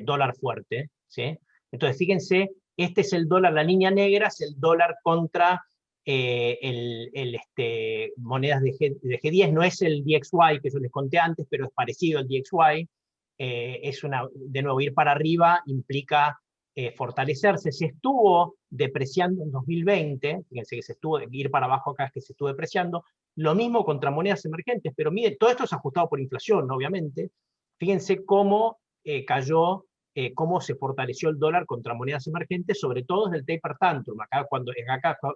dólar fuerte, ¿sí? Entonces, fíjense, este es el dólar, la línea negra es el dólar contra monedas de G10, no es el DXY que yo les conté antes, pero es parecido al DXY. De nuevo, ir para arriba implica fortalecerse. Se estuvo depreciando en 2020, fíjense que se estuvo, ir para abajo acá es que se estuvo depreciando, lo mismo contra monedas emergentes, pero miren, todo esto es ajustado por inflación, obviamente. Fíjense cómo cayó, cómo se fortaleció el dólar contra monedas emergentes, sobre todo desde el taper tantrum. Acá,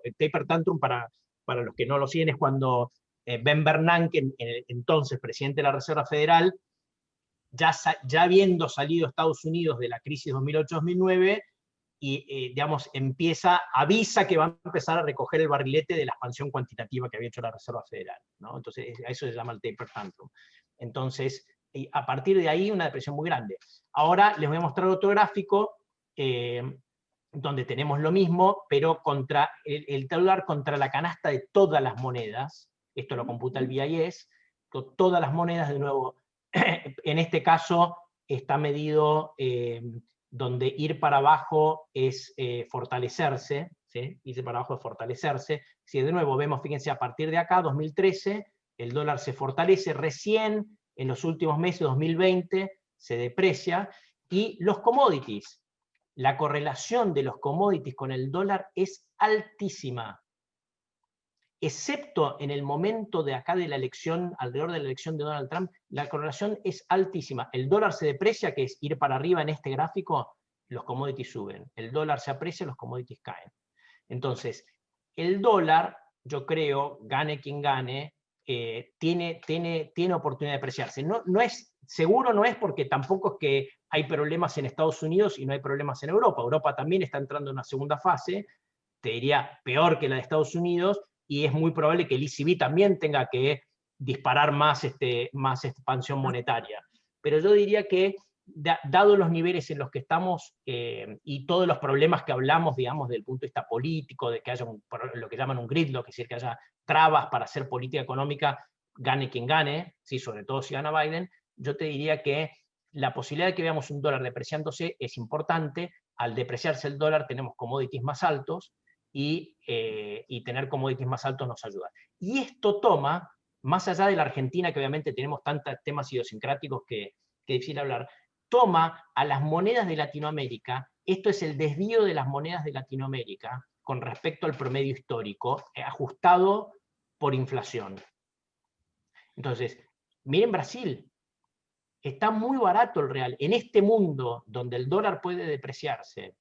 el taper tantrum, para los que no lo siguen, es cuando Ben Bernanke, entonces presidente de la Reserva Federal, ya habiendo salido Estados Unidos de la crisis 2008-2009, y digamos, avisa que va a empezar a recoger el barrilete de la expansión cuantitativa que había hecho la Reserva Federal, ¿no? Entonces, a eso se llama el taper tantrum. Entonces, a partir de ahí, una depresión muy grande. Ahora les voy a mostrar otro gráfico donde tenemos lo mismo, pero contra el dólar contra la canasta de todas las monedas. Esto lo computa el BIS. Todas las monedas, de nuevo, en este caso está medido donde ir para abajo es fortalecerse, ¿sí? Ir para abajo es fortalecerse. Si de nuevo vemos, fíjense, a partir de acá, 2013, el dólar se fortalece, recién en los últimos meses, 2020, se deprecia, y los commodities, la correlación de los commodities con el dólar es altísima, excepto en el momento de acá de la elección, alrededor de la elección de Donald Trump, la correlación es altísima. El dólar se deprecia, que es ir para arriba en este gráfico, los commodities suben. El dólar se aprecia, los commodities caen. Entonces, el dólar, yo creo, gane quien gane, tiene oportunidad de apreciarse. No es, seguro no es porque tampoco es que hay problemas en Estados Unidos y no hay problemas en Europa. Europa también está entrando en una segunda fase, te diría peor que la de Estados Unidos, y es muy probable que el ECB también tenga que disparar más expansión monetaria. Pero yo diría que, dado los niveles en los que estamos y todos los problemas que hablamos, digamos, desde el punto de vista político, de que haya lo que llaman un gridlock, es decir, que haya trabas para hacer política económica, gane quien gane, ¿sí? Sobre todo si gana Biden, yo te diría que la posibilidad de que veamos un dólar depreciándose es importante. Al depreciarse el dólar tenemos commodities más altos, y tener commodities más altos nos ayuda. Y esto toma, más allá de la Argentina, que obviamente tenemos tantos temas idiosincráticos que es difícil hablar, toma a las monedas de Latinoamérica, esto es el desvío de las monedas de Latinoamérica con respecto al promedio histórico, ajustado por inflación. Entonces, miren Brasil, está muy barato el real. En este mundo donde el dólar puede depreciarse,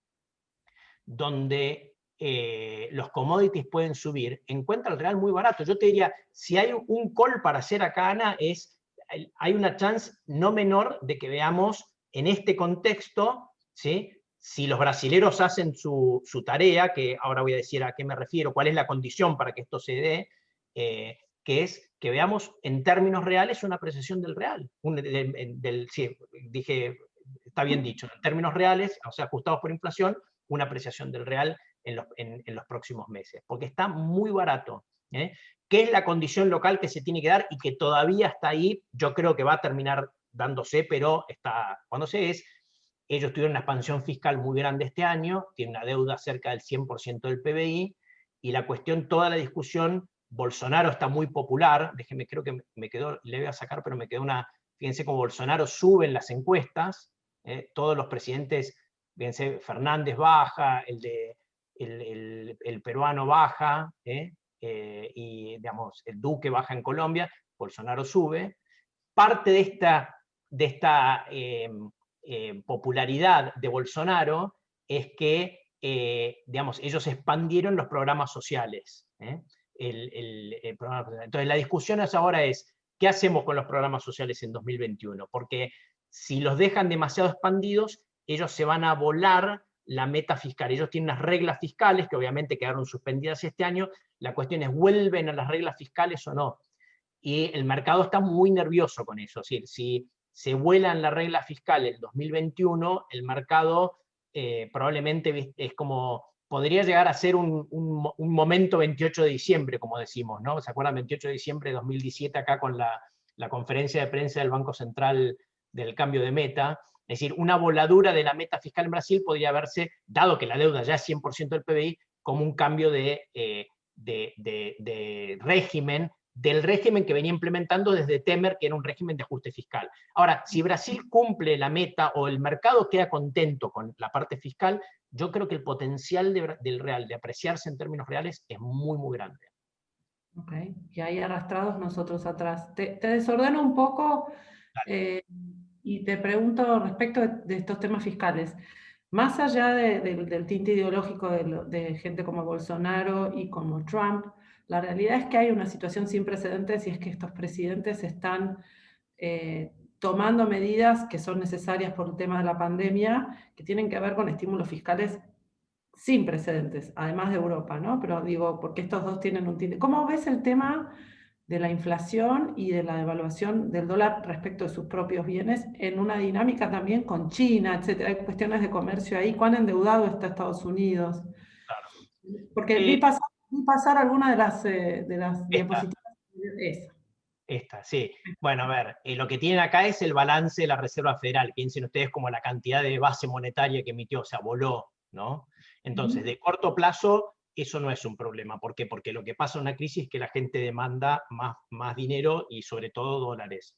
donde los commodities pueden subir, encuentra el real muy barato. Yo te diría, si hay un call para hacer acá, Ana, hay una chance no menor de que veamos en este contexto, ¿sí? Si los brasileros hacen su tarea, que ahora voy a decir a qué me refiero, cuál es la condición para que esto se dé, que es que veamos en términos reales una apreciación del real. Sí, dije, está bien dicho, en términos reales, o sea, ajustados por inflación, una apreciación del real en los próximos meses, porque está muy barato. ¿Qué es la condición local que se tiene que dar y que todavía está ahí? Yo creo que va a terminar dándose, pero cuando ellos tuvieron una expansión fiscal muy grande este año, tienen una deuda cerca del 100% del PBI, y la cuestión, toda la discusión, Bolsonaro está muy popular, déjeme, creo que me quedó, le voy a sacar, pero me quedó fíjense cómo Bolsonaro sube en las encuestas, todos los presidentes, fíjense, Fernández baja, el peruano baja, y digamos, el Duque baja en Colombia, Bolsonaro sube. Parte de esta popularidad de Bolsonaro es que, digamos, ellos expandieron los programas sociales. Entonces la discusión ahora es, ¿qué hacemos con los programas sociales en 2021? Porque si los dejan demasiado expandidos, ellos se van a volar la meta fiscal. Ellos tienen unas reglas fiscales que obviamente quedaron suspendidas este año. La cuestión es, ¿vuelven a las reglas fiscales o no? Y el mercado está muy nervioso con eso. Es decir, si se vuelan las reglas fiscales el 2021, el mercado probablemente es como, podría llegar a ser un momento 28 de diciembre, como decimos, ¿no? ¿Se acuerdan? 28 de diciembre de 2017 acá con la conferencia de prensa del Banco Central del cambio de meta. Es decir, una voladura de la meta fiscal en Brasil podría verse, dado que la deuda ya es 100% del PBI, como un cambio de régimen, del régimen que venía implementando desde Temer, que era un régimen de ajuste fiscal. Ahora, si Brasil cumple la meta o el mercado queda contento con la parte fiscal, yo creo que el potencial del real de apreciarse en términos reales es muy, muy grande. Ok, y ahí arrastrados nosotros atrás. Te desordeno un poco y te pregunto respecto de estos temas fiscales. Más allá del tinte ideológico de gente como Bolsonaro y como Trump, la realidad es que hay una situación sin precedentes y es que estos presidentes están tomando medidas que son necesarias por el tema de la pandemia, que tienen que ver con estímulos fiscales sin precedentes, además de Europa, ¿no? Pero digo, porque estos dos tienen un tinte. ¿Cómo ves el tema de la inflación y de la devaluación del dólar respecto de sus propios bienes en una dinámica también con China, etcétera? Hay cuestiones de comercio ahí. ¿Cuán endeudado está Estados Unidos? Claro. Porque vi pasar alguna de las diapositivas. Esta, sí. Bueno, a ver, lo que tienen acá es el balance de la Reserva Federal. Piensen ustedes como la cantidad de base monetaria que emitió, o sea, voló, ¿no? Entonces, de corto plazo, eso no es un problema. ¿Por qué? Porque lo que pasa en una crisis es que la gente demanda más dinero y sobre todo dólares.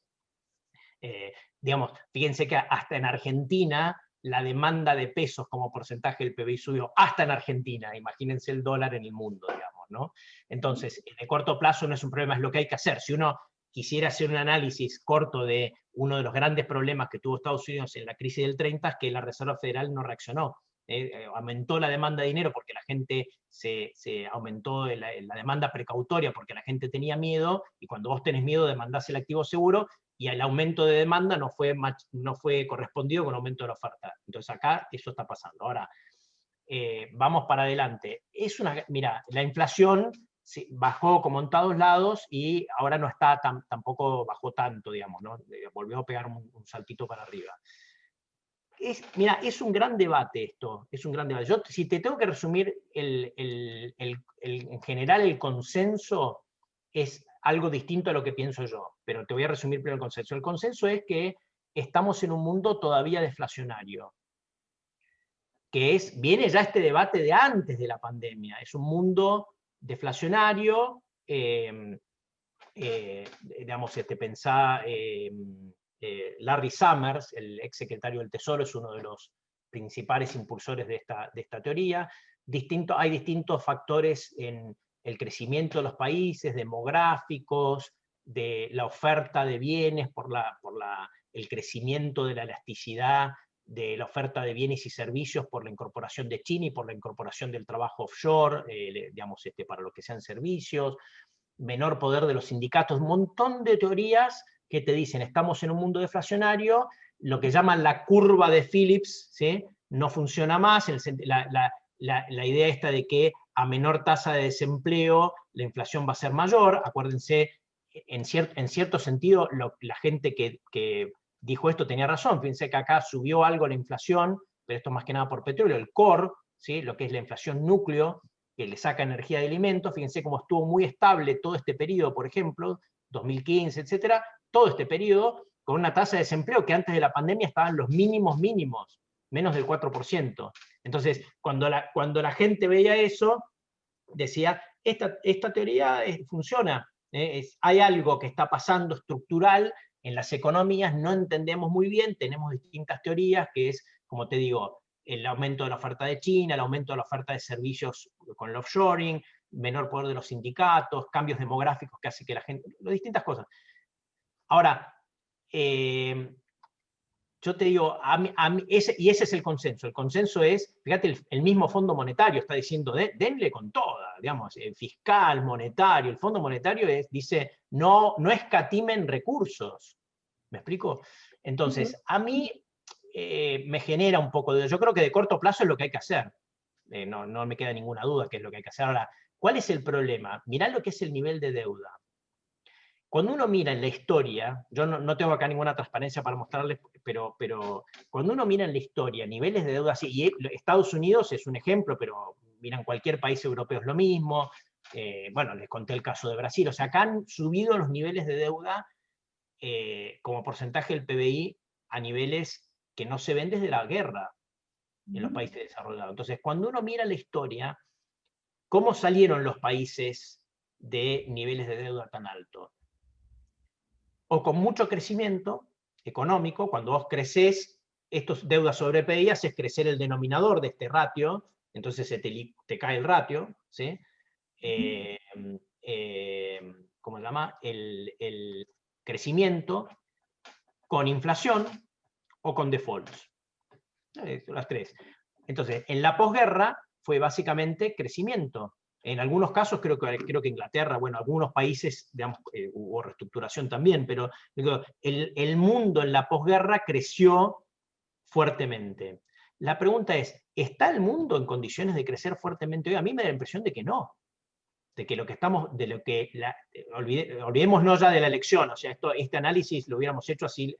Digamos, fíjense que hasta en Argentina la demanda de pesos como porcentaje del PBI subió, hasta en Argentina, imagínense el dólar en el mundo, digamos, ¿no? Entonces, en el corto plazo no es un problema, es lo que hay que hacer. Si uno quisiera hacer un análisis corto de uno de los grandes problemas que tuvo Estados Unidos en la crisis del 30, es que la Reserva Federal no reaccionó. Aumentó la demanda de dinero porque la gente se aumentó la demanda precautoria porque la gente tenía miedo, y cuando vos tenés miedo demandás el activo seguro, y el aumento de demanda no fue correspondido con aumento de la oferta. Entonces acá eso está pasando. Ahora, vamos para adelante. Mira, la inflación bajó como en todos lados y ahora no está tampoco bajó tanto, digamos, ¿no? Volvió a pegar un saltito para arriba. Mira, es un gran debate esto, es un gran debate. Yo, si te tengo que resumir en general el consenso, es algo distinto a lo que pienso yo, pero te voy a resumir primero el consenso. El consenso es que estamos en un mundo todavía deflacionario, viene ya este debate de antes de la pandemia, es un mundo deflacionario, digamos, pensá, Larry Summers, el ex secretario del Tesoro, es uno de los principales impulsores de esta teoría. Hay distintos factores en el crecimiento de los países, demográficos, de la oferta de bienes por el crecimiento de la elasticidad de la oferta de bienes y servicios por la incorporación de China y por la incorporación del trabajo offshore, digamos, para lo que sean servicios, menor poder de los sindicatos, un montón de teorías que te dicen, estamos en un mundo deflacionario, lo que llaman la curva de Phillips, ¿sí? No funciona más, la idea esta de que a menor tasa de desempleo la inflación va a ser mayor. Acuérdense, en cierto sentido, la gente que dijo esto tenía razón. Fíjense que acá subió algo la inflación, pero esto más que nada por petróleo, el core, ¿sí? Lo que es la inflación núcleo, que le saca energía de alimentos. Fíjense cómo estuvo muy estable todo este periodo, por ejemplo, 2015, etcétera, todo este periodo, con una tasa de desempleo que antes de la pandemia estaban los mínimos, menos del 4%. Entonces, cuando la gente veía eso, decía, esta teoría funciona, hay algo que está pasando estructural en las economías, no entendemos muy bien, tenemos distintas teorías, que es, como te digo, el aumento de la oferta de China, el aumento de la oferta de servicios con el offshoring, menor poder de los sindicatos, cambios demográficos que hace que la gente, distintas cosas. Ahora, yo te digo, y ese es el consenso. El consenso es, fíjate, el mismo Fondo Monetario está diciendo, denle con toda, digamos, fiscal, monetario. El Fondo Monetario dice, no escatimen recursos. ¿Me explico? Entonces, a mí me genera un poco de... Yo creo que de corto plazo es lo que hay que hacer. No me queda ninguna duda que es lo que hay que hacer. Ahora, ¿cuál es el problema? Mirá lo que es el nivel de deuda. Cuando uno mira en la historia, yo no tengo acá ninguna transparencia para mostrarles, pero cuando uno mira en la historia niveles de deuda así, y Estados Unidos es un ejemplo, pero miran cualquier país europeo es lo mismo, bueno, les conté el caso de Brasil, o sea, acá han subido los niveles de deuda como porcentaje del PBI a niveles que no se ven desde la guerra en los países desarrollados. Entonces, cuando uno mira la historia, ¿cómo salieron los países de niveles de deuda tan altos? O con mucho crecimiento económico, cuando vos crecés, estos deudas sobre PBI, haces crecer el denominador de este ratio, entonces te cae el ratio, ¿sí? ¿Cómo se llama? El crecimiento con inflación o con defaults. Las tres. Entonces, en la posguerra fue básicamente crecimiento. En algunos casos, creo que Inglaterra, bueno, algunos países, digamos, hubo reestructuración también, pero digo, el mundo en la posguerra creció fuertemente. La pregunta es, ¿está el mundo en condiciones de crecer fuertemente hoy? A mí me da la impresión de que no. De que lo que estamos, olvidémonos ya de la elección, o sea, este análisis lo hubiéramos hecho así,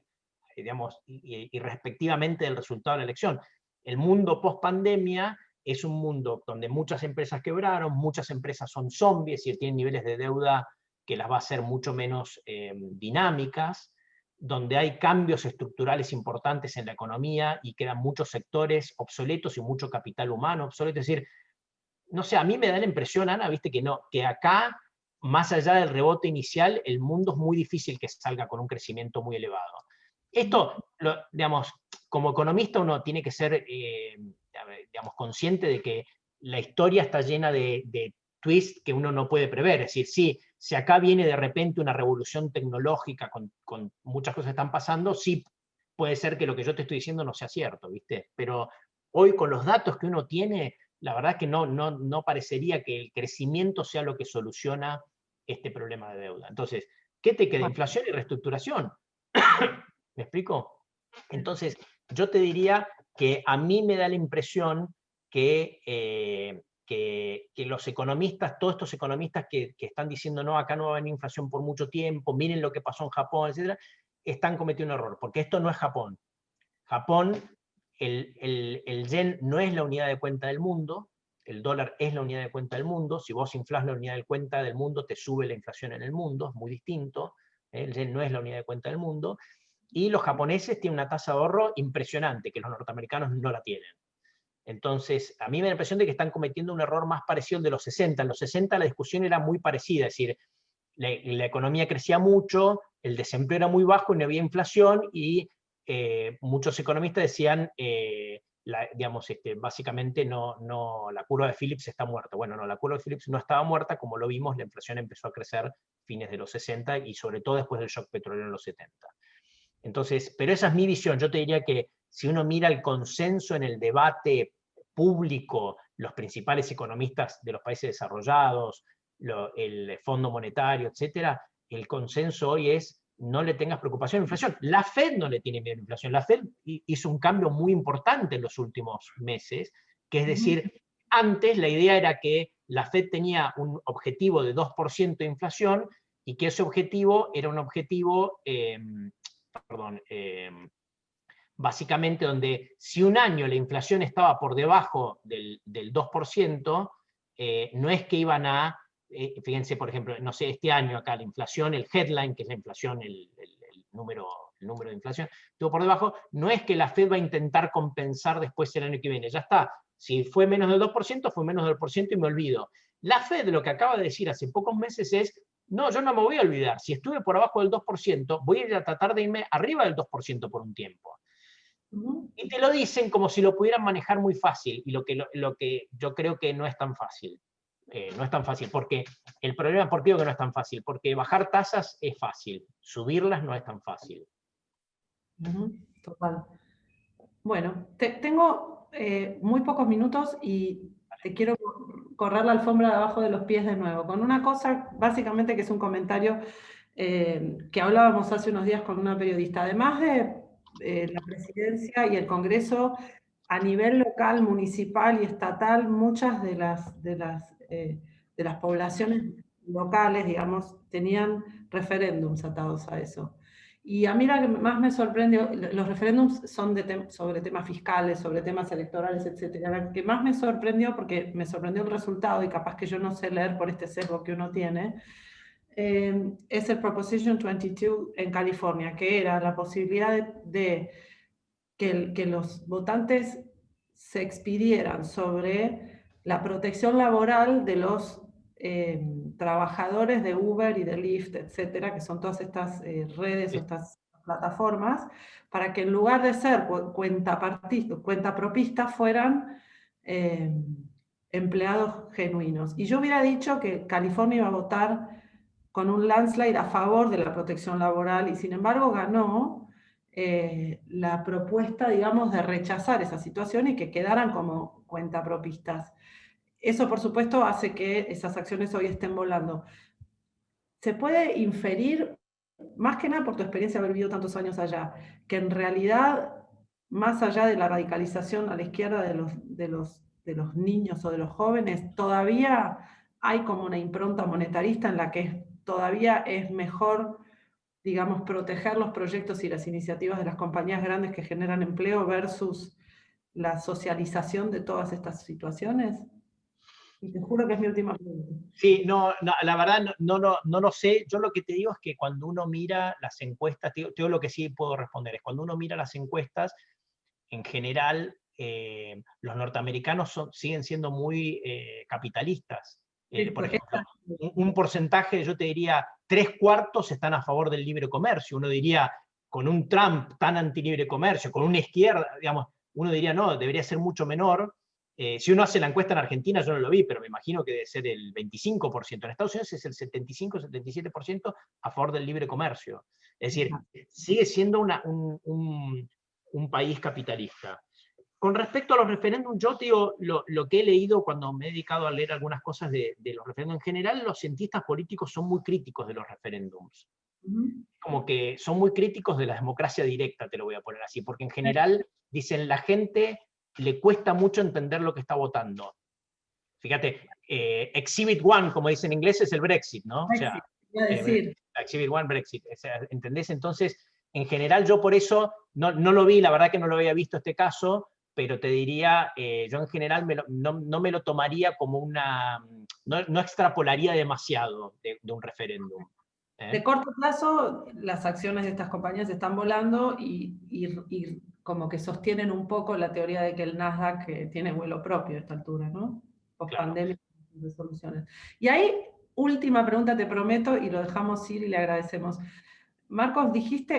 digamos, y respectivamente del resultado de la elección. El mundo post-pandemia es un mundo donde muchas empresas quebraron, muchas empresas son zombies, es decir, tienen niveles de deuda que las va a hacer mucho menos dinámicas, donde hay cambios estructurales importantes en la economía y quedan muchos sectores obsoletos y mucho capital humano obsoleto. Es decir, no sé, a mí me da la impresión, Ana, viste, que acá, más allá del rebote inicial, el mundo es muy difícil que salga con un crecimiento muy elevado. Esto, digamos, como economista uno tiene que ser, digamos, consciente de que la historia está llena de twists que uno no puede prever. Es decir, sí, si acá viene de repente una revolución tecnológica con muchas cosas que están pasando, sí puede ser que lo que yo te estoy diciendo no sea cierto, ¿viste? Pero hoy con los datos que uno tiene, la verdad que no parecería que el crecimiento sea lo que soluciona este problema de deuda. Entonces, ¿qué te queda? Inflación y reestructuración. ¿Me explico? Entonces, yo te diría que a mí me da la impresión que los economistas, todos estos economistas que están diciendo, no, acá no va a haber inflación por mucho tiempo, miren lo que pasó en Japón, etc., están cometiendo un error, porque esto no es Japón. Japón, el yen no es la unidad de cuenta del mundo, el dólar es la unidad de cuenta del mundo. Si vos inflás la unidad de cuenta del mundo, te sube la inflación en el mundo, es muy distinto. El yen no es la unidad de cuenta del mundo. Y los japoneses tienen una tasa de ahorro impresionante, que los norteamericanos no la tienen. Entonces, a mí me da la impresión de que están cometiendo un error más parecido al de los 60. En los 60 la discusión era muy parecida, es decir, la economía crecía mucho, el desempleo era muy bajo y no había inflación, y muchos economistas decían, digamos, básicamente la curva de Phillips está muerta. Bueno, no, la curva de Phillips no estaba muerta, como lo vimos, la inflación empezó a crecer fines de los 60 y sobre todo después del shock petrolero en los 70. Entonces, pero esa es mi visión. Yo te diría que si uno mira el consenso en el debate público, los principales economistas de los países desarrollados, el Fondo Monetario, etcétera, el consenso hoy es no le tengas preocupación a la inflación. La Fed no le tiene miedo a la inflación. La Fed hizo un cambio muy importante en los últimos meses, que es decir, antes la idea era que la Fed tenía un objetivo de 2% de inflación y que ese objetivo era un objetivo, básicamente donde si un año la inflación estaba por debajo del 2%, no es que iban a, fíjense, por ejemplo, no sé, este año acá la inflación, el headline, que es la inflación, el número de inflación, estuvo por debajo, no es que la Fed va a intentar compensar después el año que viene, ya está. Si fue menos del 2%, fue menos del 2% y me olvido. La Fed lo que acaba de decir hace pocos meses es, no, yo no me voy a olvidar, si estuve por abajo del 2%, voy a ir a tratar de irme arriba del 2% por un tiempo. Y te lo dicen como si lo pudieran manejar muy fácil, y lo que yo creo que no es tan fácil. No es tan fácil, porque el problema, ¿por qué digo que no es tan fácil? Porque bajar tasas es fácil, subirlas no es tan fácil. Total. Bueno, tengo muy pocos minutos y te quiero correr la alfombra de abajo de los pies de nuevo, con una cosa básicamente que es un comentario que hablábamos hace unos días con una periodista. Además de la presidencia y el Congreso, a nivel local, municipal y estatal, muchas de las poblaciones locales, digamos, tenían referéndums atados a eso. Y a mí lo que más me sorprendió, los referéndums son sobre temas fiscales, sobre temas electorales, etc. Lo que más me sorprendió, porque me sorprendió el resultado, y capaz que yo no sé leer por este sesgo que uno tiene, es el Proposition 22 en California, que era la posibilidad de que los votantes se expidieran sobre la protección laboral de los trabajadores de Uber y de Lyft, etcétera, que son todas estas redes o estas plataformas, para que en lugar de ser cuentapropistas fueran empleados genuinos. Y yo hubiera dicho que California iba a votar con un landslide a favor de la protección laboral y sin embargo ganó la propuesta, digamos, de rechazar esa situación y que quedaran como cuentapropistas. Eso, por supuesto, hace que esas acciones hoy estén volando. Se puede inferir, más que nada por tu experiencia de haber vivido tantos años allá, que en realidad, más allá de la radicalización a la izquierda de los niños o de los jóvenes, todavía hay como una impronta monetarista en la que todavía es mejor, digamos, proteger los proyectos y las iniciativas de las compañías grandes que generan empleo versus la socialización de todas estas situaciones? Y te juro que es mi última pregunta. Sí, no, la verdad no lo sé. Yo lo que te digo es que cuando uno mira las encuestas, te digo lo que sí puedo responder, es cuando uno mira las encuestas, en general, los norteamericanos siguen siendo muy capitalistas. Por ejemplo, un porcentaje, yo te diría, 3/4 están a favor del libre comercio. Uno diría, con un Trump tan anti-libre comercio, con una izquierda, digamos, uno diría, no, debería ser mucho menor. Si uno hace la encuesta en Argentina, yo no lo vi, pero me imagino que debe ser el 25%. En Estados Unidos es el 75-77% a favor del libre comercio. Es decir, sigue siendo un país capitalista. Con respecto a los referéndums, yo te digo, lo que he leído cuando me he dedicado a leer algunas cosas de los referéndums, en general los cientistas políticos son muy críticos de los referéndums. Como que son muy críticos de la democracia directa, te lo voy a poner así, porque en general dicen la gente le cuesta mucho entender lo que está votando. Fíjate, Exhibit One, como dicen en inglés, es el Brexit, ¿no? O sea, Exhibit One, Brexit. O sea, ¿entendés? Entonces, en general, yo por eso no lo vi, la verdad que no lo había visto este caso, pero te diría, yo en general no me lo tomaría como una. No extrapolaría demasiado de un referéndum. De corto plazo, las acciones de estas compañías están volando y como que sostienen un poco la teoría de que el Nasdaq tiene vuelo propio a esta altura, ¿no? Post pandemia, de soluciones. Y ahí, última pregunta, te prometo, y lo dejamos ir y le agradecemos. Marcos,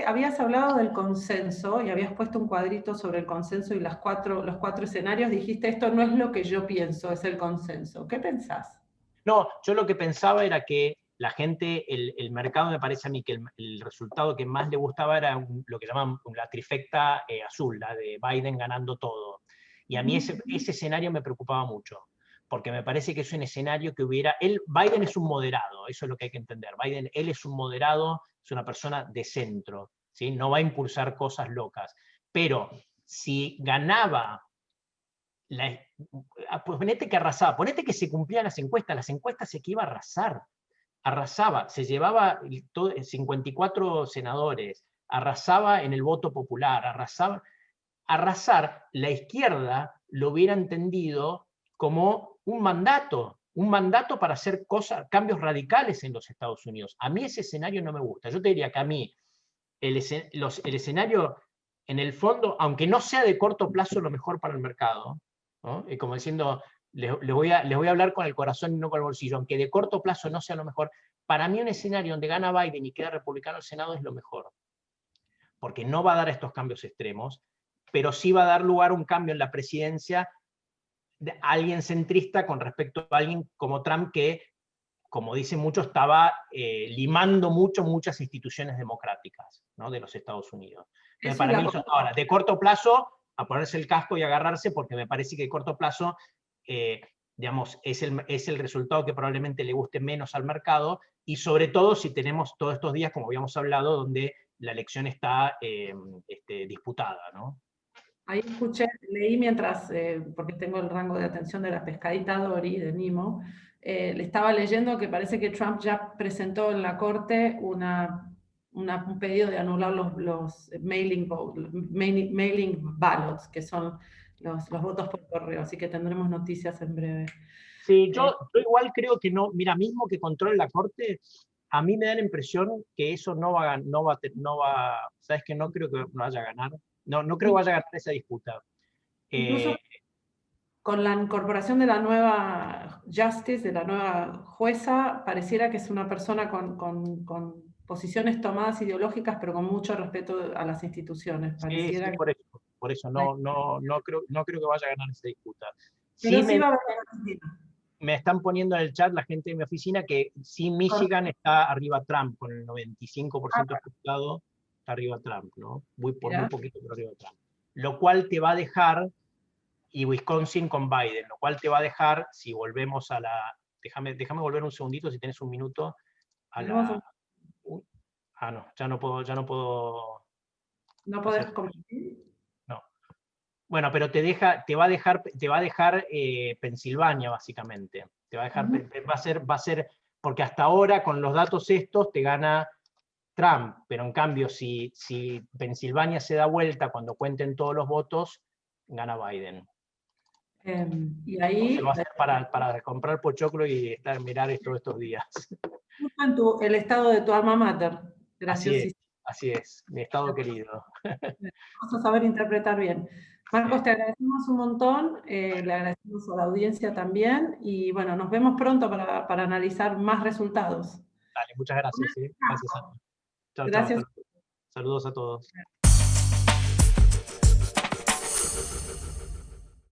habías hablado del consenso y habías puesto un cuadrito sobre el consenso y los cuatro escenarios. Dijiste, esto no es lo que yo pienso, es el consenso. ¿Qué pensás? No, yo lo que pensaba era que la gente, el mercado, me parece a mí que el resultado que más le gustaba era lo que llaman la trifecta azul, la de Biden ganando todo. Y a mí ese escenario me preocupaba mucho, porque me parece que es un escenario que Biden es un moderado, eso es lo que hay que entender. Biden, él es un moderado, es una persona de centro, ¿sí? No va a impulsar cosas locas. Pero si ganaba pues ponete que arrasaba, ponete que se cumplían las encuestas se que iba a arrasar, arrasaba, se llevaba 54 senadores, arrasaba en el voto popular, arrasar, la izquierda lo hubiera entendido como un mandato para hacer cambios radicales en los Estados Unidos. A mí ese escenario no me gusta. Yo te diría que a mí el escenario, en el fondo, aunque no sea de corto plazo lo mejor para el mercado, ¿no? Y como diciendo, les voy a hablar con el corazón y no con el bolsillo, aunque de corto plazo no sea lo mejor, para mí un escenario donde gana Biden y queda republicano el Senado es lo mejor, porque no va a dar estos cambios extremos, pero sí va a dar lugar a un cambio en la presidencia alguien centrista con respecto a alguien como Trump que, como dicen muchos, estaba limando muchas instituciones democráticas, ¿no?, de los Estados Unidos. Entonces, para mí eso ahora, de corto plazo, a ponerse el casco y agarrarse, porque me parece que de corto plazo, digamos, es el resultado que probablemente le guste menos al mercado, y sobre todo si tenemos todos estos días, como habíamos hablado, donde la elección está disputada, ¿no? Ahí escuché, leí mientras, porque tengo el rango de atención de la pescadita Dory de Nimo, le estaba leyendo que parece que Trump ya presentó en la corte un pedido de anular los mailing ballots, que son los votos por correo, así que tendremos noticias en breve. Sí, yo igual creo que no, mira, mismo que controle la Corte, a mí me da la impresión que eso sabes que no creo que vaya a ganar, no creo que vaya a ganar esa disputa. Incluso con la incorporación de la nueva Justice, de la nueva jueza, pareciera que es una persona con posiciones tomadas ideológicas, pero con mucho respeto a las instituciones. Pareciera Sí, por eso no creo que vaya a ganar esa disputa. pero Sí sí va a haber. me están poniendo en el chat la gente de mi oficina que sí Michigan está arriba Trump, con el 95% ajustado, está arriba Trump, ¿no? Por muy poquito, pero arriba Trump. Lo cual te va a dejar, y Wisconsin con Biden, lo cual te va a dejar, si volvemos a la... Déjame volver un segundito, si tienes un minuto, a la... no, ya no puedo... ¿No podés competir? No. Bueno, pero te va a dejar Pensilvania, básicamente. Te va a dejar, va a ser, porque hasta ahora con los datos estos te gana Trump, pero en cambio si Pensilvania se da vuelta cuando cuenten todos los votos, gana Biden. Y ahí... va a ser para comprar pochoclo y mirar esto estos días. Justo en el estado de tu alma mater. Graciosísimo. Así es, mi estado querido. Vamos a saber interpretar bien. Marcos, te agradecemos un montón, le agradecemos a la audiencia también, y bueno, nos vemos pronto para analizar más resultados. Dale, muchas gracias. Gracias. Chao, Gracias. Saludos a todos.